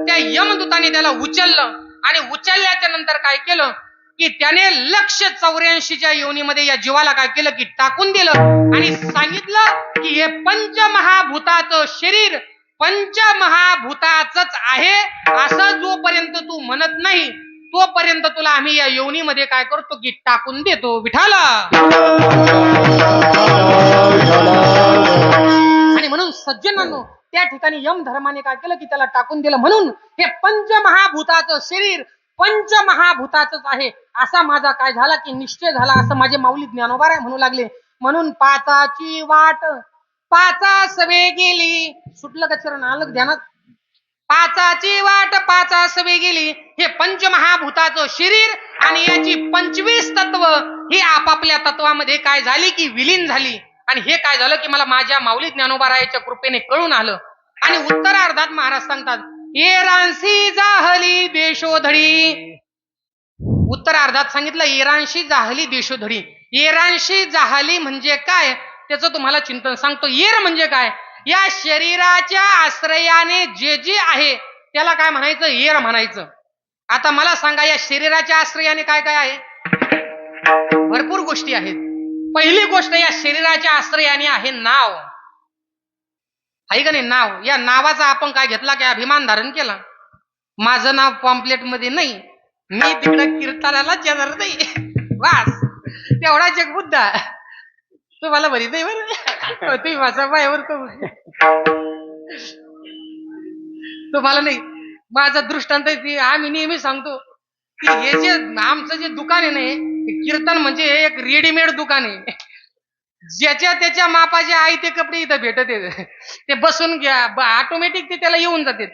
त्या यमदूताने त्याला उचललं आणि उचलल्याच्या नंतर काय केलं की त्याने 184च्या योनीमध्ये या जीवाला काय केलं की टाकून दिलं आणि सांगितलं की हे पंचमहाभूताचं शरीर पंचमहाभूताचंच आहे असं जोपर्यंत तू म्हणत नाही तोपर्यंत तुला आम्ही या योनीमध्ये काय करतो की टाकून देतो. विठाला. आणि म्हणून सज्जनांनो त्या ठिकाणी यम धर्माने काय केलं की त्याला टाकून दिलं. म्हणून हे पंचमहाभूताचं शरीर पंचमहाभूताचंच आहे असा माझा काय झाला की निश्चय झाला, असं माझे माऊली ज्ञानोबा म्हणू लागले. म्हणून पाचाची वाट पाचा सवे गेली. सुटलं का चरण आलं ध्यानात. पाचाची वाट पाचा सवे गेली. हे पंचमहाभूताचं शरीर आणि याची 25 तत्व ही आपापल्या तत्वामध्ये काय झाली की विलीन झाली. आणि हे काय झालं की मला माझ्या माऊली ज्ञानोबारायाच्या कृपेने कळून आलं. आणि उत्तरार्धात महाराज सांगतात, येरांसी जाहली देशोधडी. उत्तरार्धात सांगितलं येरांशी जाहली देशोधडी. येरांशी जाहली म्हणजे काय त्याचं तुम्हाला चिंतन सांगतो. येर म्हणजे काय, या शरीराच्या आश्रयाने जे जे आहे त्याला काय म्हणायचं, येर म्हणायचं. आता मला सांगा, या शरीराच्या आश्रयाने काय काय आहे? भरपूर गोष्टी आहेत. पहिली गोष्ट, या शरीराच्या आश्रयाने आहे नाव. आहे का नाही नाव? या नावाचा आपण काय घेतला की अभिमान धारण केला. माझं नाव पॉम्पलेट मध्ये नाही, मी तिकडे कीर्तनाला येणार नाही. वास तेवढा जगबुद्धा तुम्हाला बरी नाही बरं. तुम्ही माझा पायावर तुम्हाला नाही. माझा दृष्टांत आम्ही नेहमी सांगतो की हे जे आमचं जे दुकान आहे ना, कीर्तन म्हणजे एक रेडीमेड दुकान आहे. ज्याच्या त्याच्या मापाचे आहे ते कपडे इथं भेटत आहेत. ते बसून घ्या, ऑटोमॅटिक ते त्याला येऊन जाते.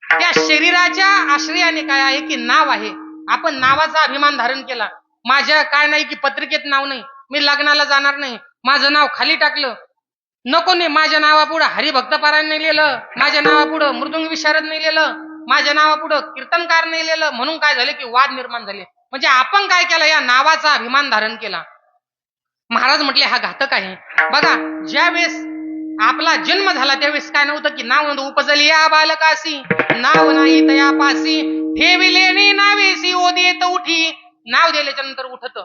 त्या शरीराच्या आश्रयाने काय आहे की नाव आहे. आपण नावाचा अभिमान धारण केला. माझ्या काय नाही की पत्रिकेत नाव नाही, मी लग्नाला जाणार नाही, माझं नाव खाली टाकलं. नको नाही, माझ्या नावापुढं हरिभक्त पारायण नाही लिहिलं, माझ्या नावापुढं मृदुंग विशारद नाही लिहिलं, माझ्या नावापुढं कीर्तनकार नाही लिहिलं. म्हणून काय झालं की वाद निर्माण झाले. म्हणजे आपण काय केलं, या नावाचा अभिमान धारण केला. महाराज म्हटले हा घातक आहे. बघा, ज्या वेळेस आपला जन्म झाला त्यावेळेस काय नव्हतं की नाव नव्हतं. उपजली या बालकासी नाव नाही तयापासी, ठेविले नावेसी ओ देत उठी. नाव दिल्याच्या नंतर उठत.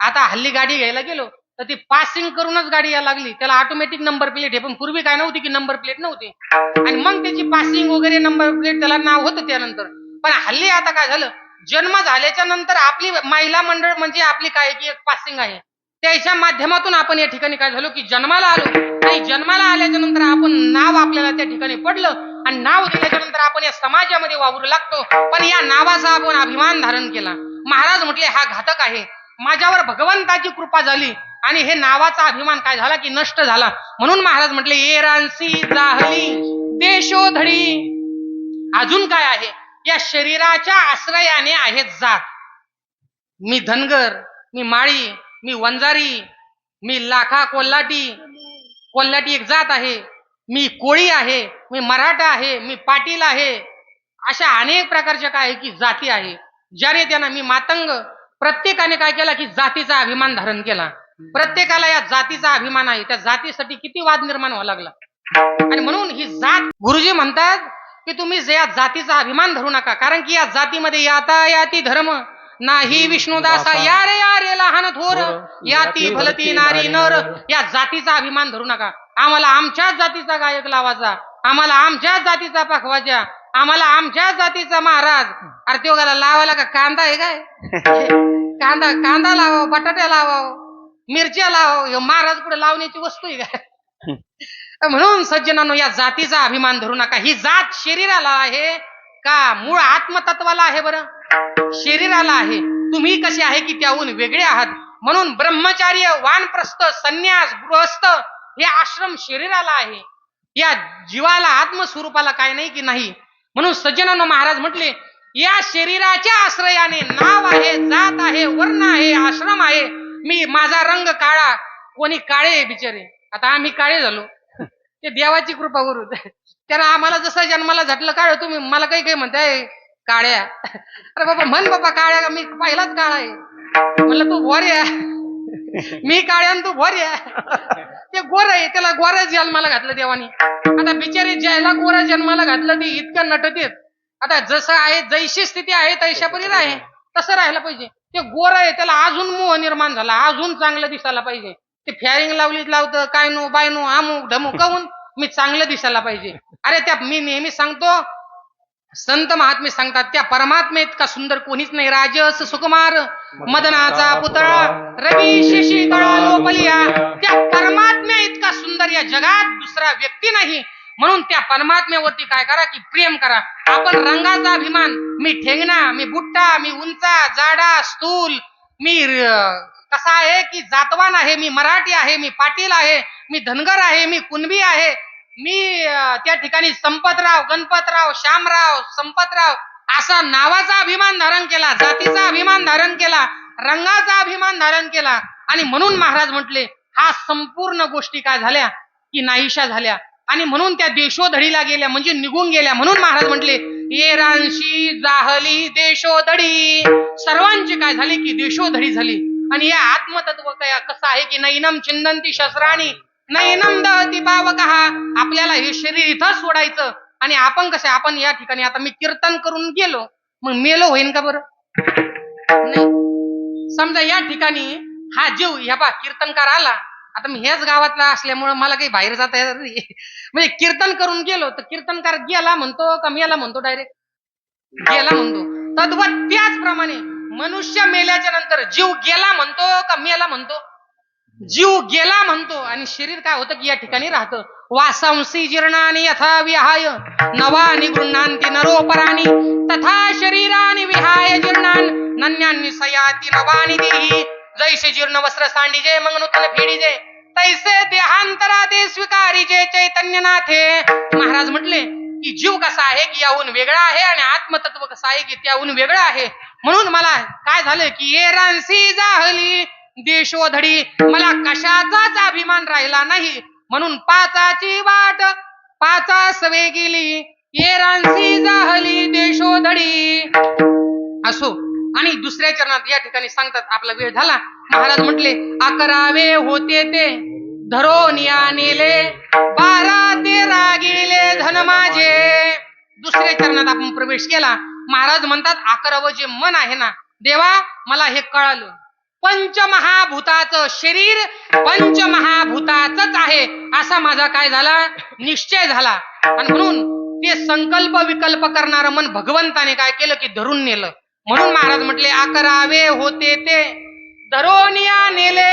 आता हल्ली गाडी घ्यायला गेलो तर ती पासिंग करूनच गाडी यायला लागली. त्याला ऑटोमॅटिक नंबर प्लेट आहे, पण पूर्वी काय नव्हती की नंबर प्लेट नव्हती. आणि मग त्याची पासिंग वगैरे नंबर प्लेट त्याला नाव होतं त्यानंतर. पण हल्ली आता काय झालं, जन्म झाल्याच्या नंतर आपली महिला मंडळ म्हणजे आपली काय की एक पासिंग आहे. त्याच्या माध्यमातून आपण या ठिकाणी काय झालो की जन्माला आलो. आणि जन्माला आल्याच्या नंतर आपण नाव आपल्याला त्या ठिकाणी पडलं आणि नाव दिल्याच्या नंतर आपण या समाजामध्ये वावरू लागतो. पण या नावाचा आपण अभिमान धारण केला. महाराज म्हटले हा घातक आहे. माझ्यावर भगवंताची कृपा झाली आणि हे नावाचा अभिमान काय झाला की नष्ट झाला. म्हणून महाराज म्हटले येरांसी जाहली देशोधडी. अजून काय आहे, या शरीराच्या आश्रयाने आहे जात. मी धनगर, मी माळी, मी वंजारी, मी लाखा कोल्हाटी. कोल्हाटी एक जात आहे. मी कोळी आहे, मी मराठा आहे, मी पाटील आहे. अशा अनेक प्रकारच्या काय की जाती आहे. ज्याने त्यांना मी मातंग. प्रत्येकाने काय केला की जातीचा अभिमान धारण केला. प्रत्येकाला या जातीचा अभिमान आहे. त्या जातीसाठी किती वाद निर्माण व्हावा लागला. आणि म्हणून ही जात, गुरुजी म्हणतात की तुम्ही या जातीचा अभिमान धरू नका. कारण की या जातीमध्ये याता याती धर्म नाही विष्णुदासा, या रे लहान थोर याती भलती नारी नर. या जातीचा अभिमान धरू नका. आम्हाला आमच्याच जातीचा गायक लावायचा, आम्हाला आमच्याच जातीचा पाखवाजा, आम्हाला आमच्याच जातीचा महाराज. अरे तो गाला लावायला का कांदा आहे काय? कांदा लावाव, बटाट्या लावाव, मिरच्या लावाव. महाराज पुढे लावण्याची वस्तू आहे काय? म्हणून सज्जनांनो, या जातीचा अभिमान धरू नका. ही जात शरीराला आहे का मूळ आत्मतत्वाला आहे? बरं, शरीराला आहे. तुम्ही कसे आहे की त्याहून वेगळे आहात. म्हणून ब्रह्मचार्य, वानप्रस्थ, संन्यास, गृहस्थ हे आश्रम शरीराला आहे. या जीवाला आत्मस्वरूपाला काय नाही की नाही. म्हणून सज्जनांनो, महाराज म्हटले या शरीराच्या आश्रयाने नाव आहे, जात आहे, वर्ण आहे, आश्रम आहे. मी माझा रंग काळा, कोणी काळे बिचारे. आता आम्ही काळे झालो, ते देवाची कृपा करू. त्याला आम्हाला जसं जन्माला झटलं काळ, तुम्ही मला काही काही म्हणताय काळ्या. अरे बाबा म्हण बाबा काळ्या, मी पहिलाच काळा आहे. म्हणलं तू गोऱ्या, मी काळ्या तू गोऱ्या. ते गोर आहे, त्याला गोऱ्या जन्माला घातलं देवानी. आता बिचारी ज्याला गोऱ्या जन्माला घातलं ते इतकं नटतेत. आता जसं आहे, जैशी स्थिती आहे तैशा परी आहे, तसं राहायला पाहिजे. ते गोर आहे, त्याला अजून मोह निर्माण झाला, अजून चांगलं दिसायला पाहिजे. ते फॅरिंग लावलीच लावतं, काय नो बाय नो अमुक ढमुक काहून मी चांगलं दिसायला पाहिजे. अरे त्या मी नेहमी सांगतो, संत महात्मे सांगतात त्या परमात्मे इतका सुंदर कोणीच नाही. राजस सुकुमार मदनाचा पुतळा रवी शिशी कळा लोपलिया. त्या परमात्म्या इतका सुंदर या जगात दुसरा व्यक्ती नाही. म्हणून त्या परमात्म्यावरती काय करा की प्रेम करा. आपण रंगाचा अभिमान, मी ठेंगणा, मी बुट्टा, मी उंचा, जाडा, स्थूल, मी कसा आहे की जातवान आहे, मी मराठी आहे, मी पाटील आहे, मी धनगर आहे, मी कुणबी आहे, मी त्या ठिकाणी संपतराव, गणपतराव, श्यामराव, संपतराव असा नावाचा अभिमान धारण केला, जातीचा अभिमान धारण केला, रंगाचा अभिमान धारण केला. आणि म्हणून महाराज म्हटले हा संपूर्ण गोष्टी काय झाल्या की नाहीशा झाल्या आणि म्हणून त्या देशोधडीला गेल्या म्हणजे निघून गेल्या. म्हणून महाराज म्हटले येरांशी जाहली देशोधडी, सर्वांची काय झाली की देशोधडी झाली. आणि या आत्मतत्व काय कसं आहे की नैनम छिंदंती शस्त्राणी नैनम दहती पावकः, आपल्याला हे शरीर इथंच सोडायचं आणि आपण कसं आपण या ठिकाणी आता मी कीर्तन करून गेलो मग मेलो होईन का बरं? नाही. समजा या ठिकाणी हा जीव ह्या बा कीर्तनकार आला, आता मी ह्याच गावातला असल्यामुळे मला काही बाहेर जाता येत नाही. म्हणजे कीर्तन करून गेलो तर कीर्तनकार गेला म्हणतो का मेला म्हणतो? डायरेक्ट गेला म्हणतो. तद्वत त्याचप्रमाणे मनुष्य मेल्याच्या नंतर जीव गेला म्हणतो का मेला म्हणतो? जीव गेला म्हणतो आणि शरीर काय होतं की या ठिकाणी राहतं. वासांसी जीर्णानि यथा विहाय नवानि गृह्णान्ति नरोपराणि तथा शरीरानि विहाय जीर्णान् नन्यान्नि सयाति नवानि देहि. जैसे जीर्ण वस्त्र सांडीजे मग नूतन फेडीजे तैसे देहांतरा ते स्वीकारीजे चैतन्यनाथे. महाराज म्हटले की जीव कसा आहे की याहून वेगळा आहे आणि आत्मतत्व कसं आहे की त्याहून वेगळं आहे. म्हणून मला काय झालं की येरांसी जाहली देशोधडी, मला कशाचाच अभिमान राहिला नाही. म्हणून पाचाची वाट पाचास वे गेली येरांसी जाहली देशोधडी. असो. आणि दुसऱ्या चरणात या ठिकाणी सांगतात आपला वेळ झाला. महाराज म्हटले 11 होते ते धरोनिया नेले 12 ते रागिले धन माझे. दुसऱ्या चरणात आपण प्रवेश केला. महाराज म्हणतात 11वं जे मन आहे ना देवा मला हे कळालं, पंचमहाभूताचं शरीर पंचमहाभूताचंच आहे असा माझा काय झाला निश्चय झाला. आणि म्हणून ते संकल्प विकल्प करणारं मन भगवंताने काय केलं की धरून नेलं. म्हणून महाराज म्हटले 11 होते ते धरोनिया नेले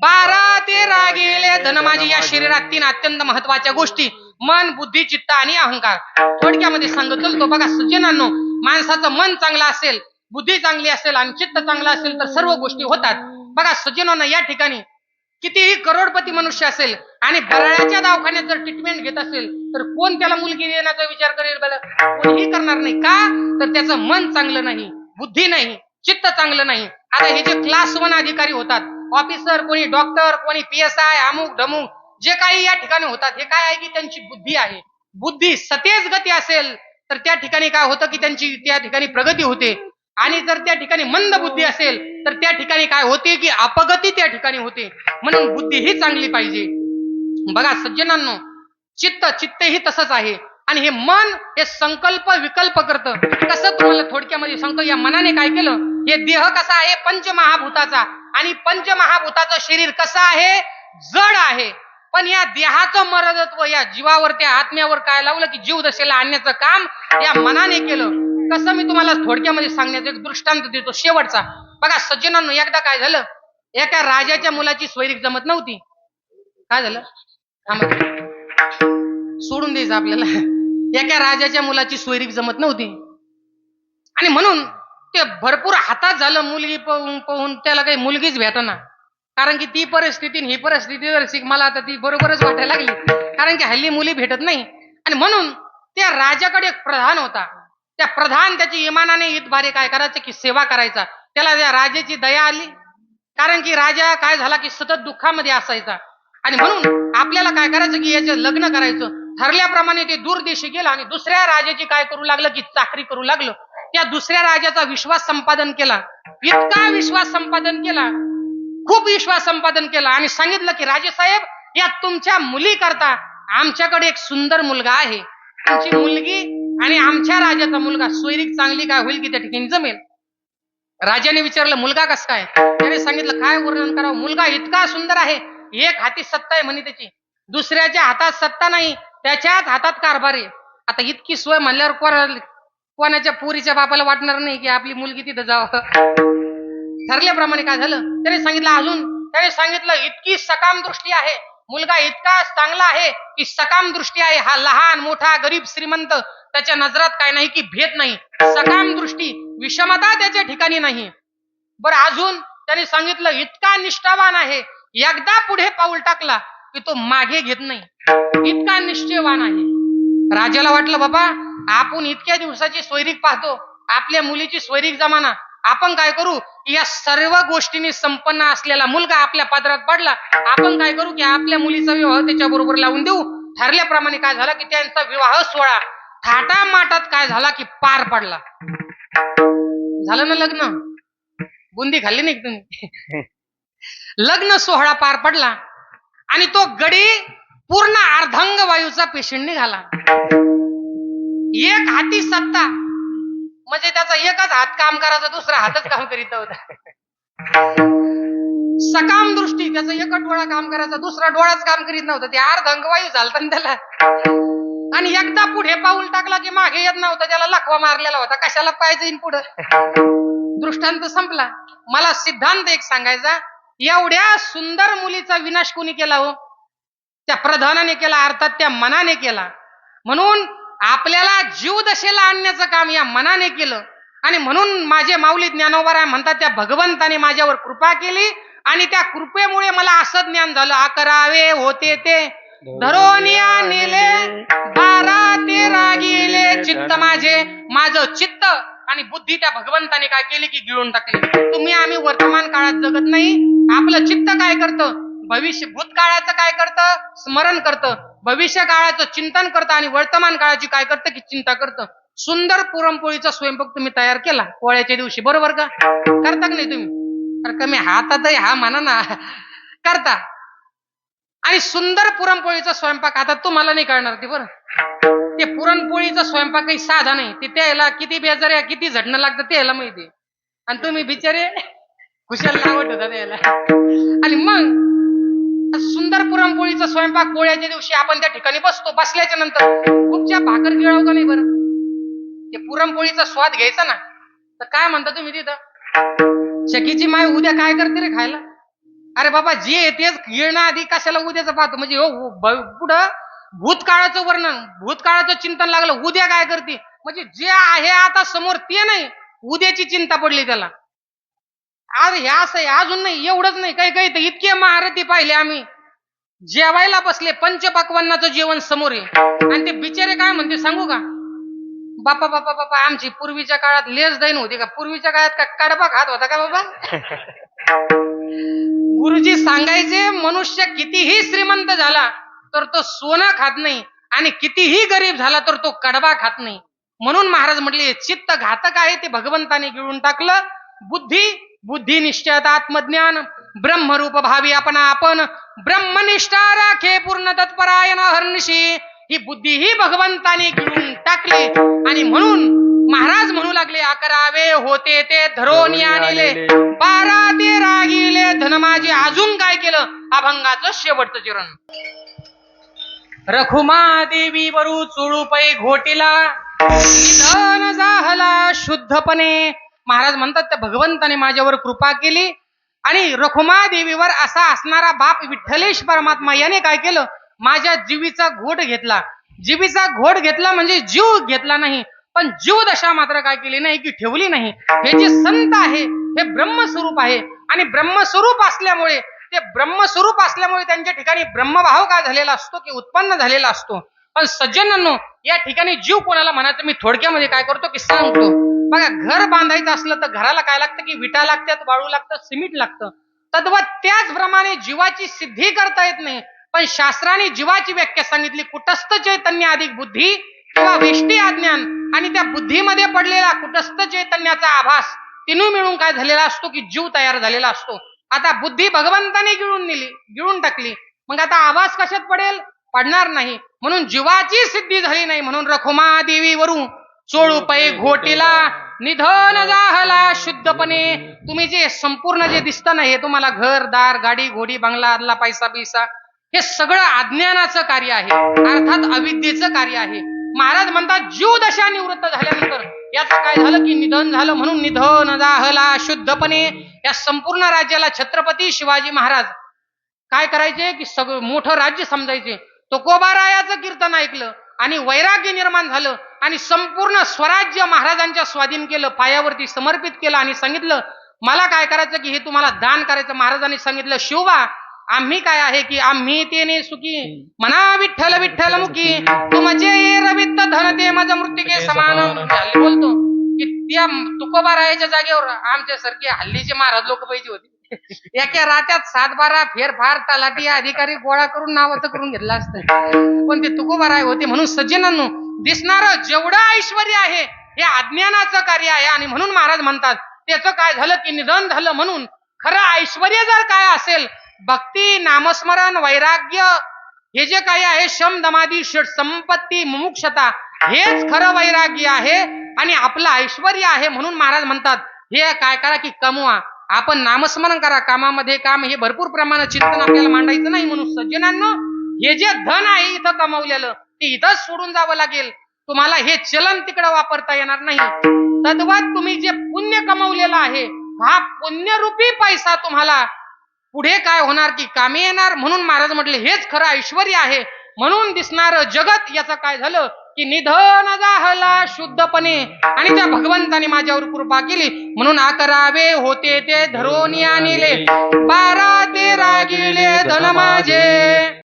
12 ते रागिले धन माझे. या शरीरात 3 अत्यंत महत्वाच्या गोष्टी मन बुद्धी चित्त आणि अहंकार. थोडक्यामध्ये सांगत चलतो. बघा सज्जनांनो, माणसाचं मन चांगलं असेल, बुद्धी चांगली असेल आणि चित्त चांगलं असेल तर सर्व गोष्टी होतात. बघा सज्जनांनो, या ठिकाणी कितीही करोडपती मनुष्य असेल आणि बराळ्याच्या दवाखान्यात जर ट्रीटमेंट घेत असेल तर कोण त्याला मुलगी देण्याचा विचार करेल? बरं, कोणीही करणार नाही. का तर त्याचं मन चांगलं नाही, बुद्धी नाही, चित्त चांगलं नाही. आता हे जे क्लास 1 अधिकारी होतात, ऑफिसर, कोणी डॉक्टर, कोणी PSI, अमुक ढमुक जे काही या ठिकाणी होतात, हे काय आहे की त्यांची बुद्धी आहे. बुद्धी सतेज गती असेल तर त्या ठिकाणी काय होतं की त्यांची त्या ठिकाणी प्रगती होते. आणि जर त्या ठिकाणी मंद बुद्धी असेल तर त्या ठिकाणी काय होते की अपगती त्या ठिकाणी होते. म्हणून बुद्धी ही चांगली पाहिजे. बघा सज्जनांनो, चित्त ही तसंच आहे. आणि हे मन हे संकल्प विकल्प करतं. कसं तुम्हाला थोडक्यामध्ये सांगतो. या मनाने काय केलं, हे देह कसा आहे पंचमहाभूताचा आणि पंचमहाभूताचं शरीर कसं आहे जड आहे. पण या देहाचं मर्यादत्व या जीवावर त्या आत्म्यावर काय लावलं की जीव दशेला आणण्याचं काम या मनाने केलं. कसं मी तुम्हाला थोडक्यामध्ये सांगण्याचा एक दृष्टांत देतो शेवटचा. बघा सज्जनांनो, एकदा काय झालं, एका राजाच्या मुलाची सोयरीक जमत नव्हती. काय झालं सोडून द्यायचं आपल्याला. एका राजाच्या मुलाची सोयरीक जमत नव्हती आणि म्हणून ते भरपूर हातात झालं. मुलगी पाहून त्याला काही मुलगीच भेटना. कारण की ती परिस्थिती ही परिस्थिती जर मला आता ती बरोबरच वाटायला लागली. कारण की हल्ली मुली भेटत नाही. आणि म्हणून त्या राजाकडे एक प्रधान होता. त्या प्रधान त्याची इमानाने इतभारी काय करायचं की सेवा करायचा. त्याला त्या राजाची दया आली. कारण की राजा काय झाला की सतत दुःखामध्ये असायचा. आणि म्हणून आपल्याला काय करायचं की याचं लग्न करायचं. ठरल्याप्रमाणे ते दूरदेशी गेला आणि दुसऱ्या राजाची काय करू लागलं की चाकरी करू लागलं. त्या दुसऱ्या राजाचा विश्वास संपादन केला. इतका विश्वास संपादन केला, खूप विश्वास संपादन केला आणि सांगितलं की राजेसाहेब, या तुमच्या मुली करता आमच्याकडे एक सुंदर मुलगा आहे. तुमची मुलगी आणि आमच्या राजाचा मुलगा सोयरीक चांगली काय होईल की त्या ठिकाणी जमेल. राजाने विचारलं मुलगा कस काय? त्याने सांगितलं काय वर्णन करावं. मुलगा इतका सुंदर आहे, एक हाती सत्ता आहे म्हणे त्याची, दुसऱ्याच्या हातात सत्ता नाही, त्याच्याच हातात कारभार आहे. आता इतकी सोय म्हणल्यावर कोणाच्या पोरीच्या बापाला वाटणार नाही की आपली मुलगी तिथं जावं. ठरल्याप्रमाणे काय झालं, त्याने सांगितलं अजून त्याने सांगितलं इतकी सकाम दृष्टी आहे, मुलगा इतका चांगला आहे की सकाम दृष्टी आहे. हा लहान मोठा गरीब श्रीमंत त्याच्या नजरात काय नाही की भेद नाही, सकाम दृष्टी, विषमता त्याच्या ठिकाणी नाही. बरं अजून त्याने सांगितलं इतका निष्ठावान आहे, एकदा पुढे पाऊल टाकला की तो मागे घेत नाही, इतका निश्चयवान आहे. राजाला वाटलं बाबा आपण इतक्या दिवसाची सोयरीक पाहतो, आपल्या मुलीची सोयरीक जमाना, आपण काय करू की या सर्व गोष्टींनी संपन्न असलेला मुलगा आपल्या पादरात पडला, आपण काय करू की आपल्या मुलीचा विवाह त्याच्या बरोबर लावून देऊ. ठरल्याप्रमाणे काय झालं की त्यांचा विवाह सोहळा थाटामाटात काय झाला की पार पडला. झालं ना लग्न? बुंदी खाल्ली नाही का तुम्ही? लग्न सोहळा पार पडला आणि तो गडी पूर्ण अर्धांग वायूचा पेशंट निघाला. एक हाती सत्ता, म्हणजे त्याचा एकच हात काम करायचा, दुसरा हातच काम करीत होता. सकाम दृष्टी, त्याचा एकच डोळा काम करायचा, दुसरा डोळाच काम करीत नव्हता. ते अर्धांग वायू झालता ना त्याला. आणि एकदा पुढे पाऊल टाकला की मागे येत नव्हता, त्याला लखवा मारलेला होता. कशाला पाहिजे येईन पुढं? दृष्टांत संपला. मला सिद्धांत एक सांगायचा, एवढ्या सुंदर मुलीचा विनाश कोणी केला हो? त्या प्रधानाने केला, अर्थात त्या मनाने केला. म्हणून आपल्याला जीवदशेला आणण्याचं काम या मनाने केलं. आणि म्हणून माझे माऊली ज्ञानोबा म्हणतात, त्या भगवंताने माझ्यावर कृपा केली आणि त्या कृपेमुळे मला असं ज्ञान झालं. 11 होते ते धरोनिया नेले, 12-13 गेले चित्त माझे. माझं चित्त आणि बुद्धी त्या भगवंताने काय केली की गिळून टाकली. तुम्ही आम्ही वर्तमान काळात जगत नाही. आपलं चित्त काय करतं? भविष्य भूतकाळाचं काय करतं? स्मरण करतं. भविष्य काळाचं चिंतन करतं आणि वर्तमान काळाची काय करतं की चिंता करतं. सुंदर पुरणपोळीचा स्वयंपाक तुम्ही तयार केला पोळ्याच्या दिवशी, बरोबर का? करता का नाही तुम्ही? अरे कमी हातातही हा म्हणा ना, करता. आणि सुंदर पुरणपोळीचा स्वयंपाक आता तुम्हाला नाही कळणार ते, बरं. ते पुरणपोळीचा स्वयंपाक काही साधा नाही. ते त्याला किती बेजाऱ्या किती झटणं लागतं त्याला माहिती. आणि तुम्ही बिचारे खुशाल लावत होता त्याला. आणि मग सुंदर पुरणपोळीचा स्वयंपाक पोळ्याच्या दिवशी आपण त्या ठिकाणी बसतो. बसल्याच्या नंतर खूपच्या भाकर गिळाव का नाही बरं? ते पुरणपोळीचा स्वाद घ्यायचा ना, तर काय म्हणता तुम्ही तिथं? शकीची माय उद्या काय करते रे खायला? अरे बाबा, जे तेच गिळणं आधी कशाला उद्याचं पाहतो? म्हणजे पुढं भूतकाळाचं वर्णन, भूतकाळाचं चिंतन लागलं, उद्या काय करते? म्हणजे जे आहे आता समोर ते नाही, उद्याची चिंता पडली त्याला. अरे हे असं आहे. अजून नाही, एवढंच नाही, काही काही तर इतके महारथी पाहिले आम्ही. जेवायला बसले, पंचपक्वान्नाचं जेवण समोर आहे आणि ते बिचारे काय म्हणते सांगू का? बापा बापा बापा, आमची पूर्वीच्या काळात लेस दैन होती का? पूर्वीच्या काळात का कडबा खात होता का बाबा? गुरुजी सांगायचे, मनुष्य कितीही श्रीमंत झाला तर तो सोनं खात नाही आणि कितीही गरीब झाला तर तो कडबा खात नाही. म्हणून महाराज म्हटले, चित्त घातक आहे, ते भगवंताने गिळून टाकलं. बुद्धिनिष्ठत आत्मज्ञान, ब्रह्मरूप भावी आपण ब्रह्मनिष्ठा राखे पूर्ण तत्परायण हर्निशी. ही बुद्धी ही भगवंताने गिळून टाकली. आणि म्हणून महाराज म्हणू लागले, 11 होते ते धरोनिया नेले, 12-13 गेले धन माझे. अजून काय केलं? अभंगाचं शेवटचं चरण. रखुमा देवी वरू चोळू पै घोटीला, निधन झाला शुद्धपणे. महाराज म्हणतात, त्या भगवंताने माझ्यावर कृपा केली आणि रखुमा देवीवर असा असणारा बाप विठ्ठलेश परमात्मा याने काय केलं? माझ्या जीवीचा घोट घेतला. जीवीचा घोट घेतला म्हणजे जीव घेतला नाही, पण जीव दशा मात्र काय केली नाही की ठेवली नाही. हे जे संत आहे हे ब्रह्मस्वरूप आहे आणि ब्रह्मस्वरूप असल्यामुळे त्यांच्या ठिकाणी ब्रह्मभाव काय झालेला असतो की उत्पन्न झालेला असतो. पण सज्जनांनो, या ठिकाणी जीव कोणाला म्हणायचं मी थोडक्यामध्ये काय करतो की सांगतो. बघा, घर बांधायचं असलं तर घराला काय लागतं की विटा लागतात, वाळू लागतं, सिमेंट लागतं. तद्वत त्याचप्रमाणे जीवाची सिद्धी करता येत नाही, पण शास्त्राने जीवाची व्याख्या सांगितली, कुटस्थ चैतन्य अधिक बुद्धी किंवा वेष्टी अज्ञान. आणि त्या बुद्धीमध्ये पडलेला कुटस्थ चैतन्याचा आभास तिन्ही मिळून काय झालेला असतो की जीव तयार झालेला असतो. आता बुद्धी भगवंताने गिळून टाकली, मग आता आभास कशात पडेल? पडणार नाही. म्हणून जीवाची सिद्धी झाली नाही. म्हणून रखुमा देवी वरू चोळू पै घोटीला, निधन झाला शुद्धपणे. तुम्ही जे संपूर्ण जे दिसतं ना, हे तुम्हाला घर दार गाडी घोडी बंगला आदला पैसा बिसा, हे सगळं अज्ञानाचं कार्य आहे, अर्थात अविद्येचं कार्य आहे. महाराज म्हणतात, जीव दशा निवृत्त झाल्यानंतर याचं काय झालं की निधन झालं. म्हणून निधन झाला शुद्धपणे. या संपूर्ण राज्याला छत्रपती शिवाजी महाराज काय करायचे की सगळं मोठं राज्य समजायचे. तुकोबारायाचं कीर्तन ऐकलं आणि वैराग्य निर्माण झालं आणि संपूर्ण स्वराज्य महाराजांच्या स्वाधीन केलं, पायावरती समर्पित केलं आणि सांगितलं, मला काय करायचं की हे तुम्हाला दान करायचं. महाराजांनी सांगितलं, शिवबा आम्ही काय आहे की आम्ही तेने सुखी म्हणा विठ्ठल विठ्ठल मुखी, तुमचे रवित्त धन ते माझं मृत्युके समान. बोलतो की त्या तुकोबारायाच्या जागेवर आमच्यासारखी हल्लीचे महाराज लोक पाहिजे होते. एका रात्यात 7-12 फेरफार तलाठी अधिकारी गोळा करून नावाचं करून घेतलं असतं. पण ते तुकोबाराय होते. म्हणून सज्जनांनो, दिसणारं जेवढं ऐश्वर आहे हे अज्ञानाचं कार्य आहे. आणि म्हणून महाराज म्हणतात त्याचं काय झालं की निधन झालं. म्हणून खरं ऐश्वर जर काय असेल, भक्ती, नामस्मरण, वैराग्य, हे जे काही आहे, शम दमादी षट संपत्ती, मुमुक्षता, हेच खरं वैराग्य आहे आणि आपलं ऐश्वर आहे. म्हणून महाराज म्हणतात हे काय करा की कमवा. आपण नामस्मरण करा. कामामध्ये काम, हे भरपूर प्रमाणात चिंतन आपल्याला मांडायचं नाही. म्हणून सज्जनांनो, हे जे धन आहे इथं कमवलेलं ते इथंच सोडून जावं लागेल. तुम्हाला हे चलन तिकडं वापरता येणार नाही. तद्वत तुम्ही जे पुण्य कमवलेलं आहे, हा पुण्यरूपी पैसा तुम्हाला पुढे काय होणार की कामी येणार. म्हणून महाराज म्हटले हेच खरं ऐश्वर आहे. म्हणून दिसणारं जगत याचं काय झालं की निधन झाला शुद्धपणे आणि त्या भगवंताने माझ्यावर कृपा केली. म्हणून 11 होते ते धरून आणले, 12-13 गेले धन माझे.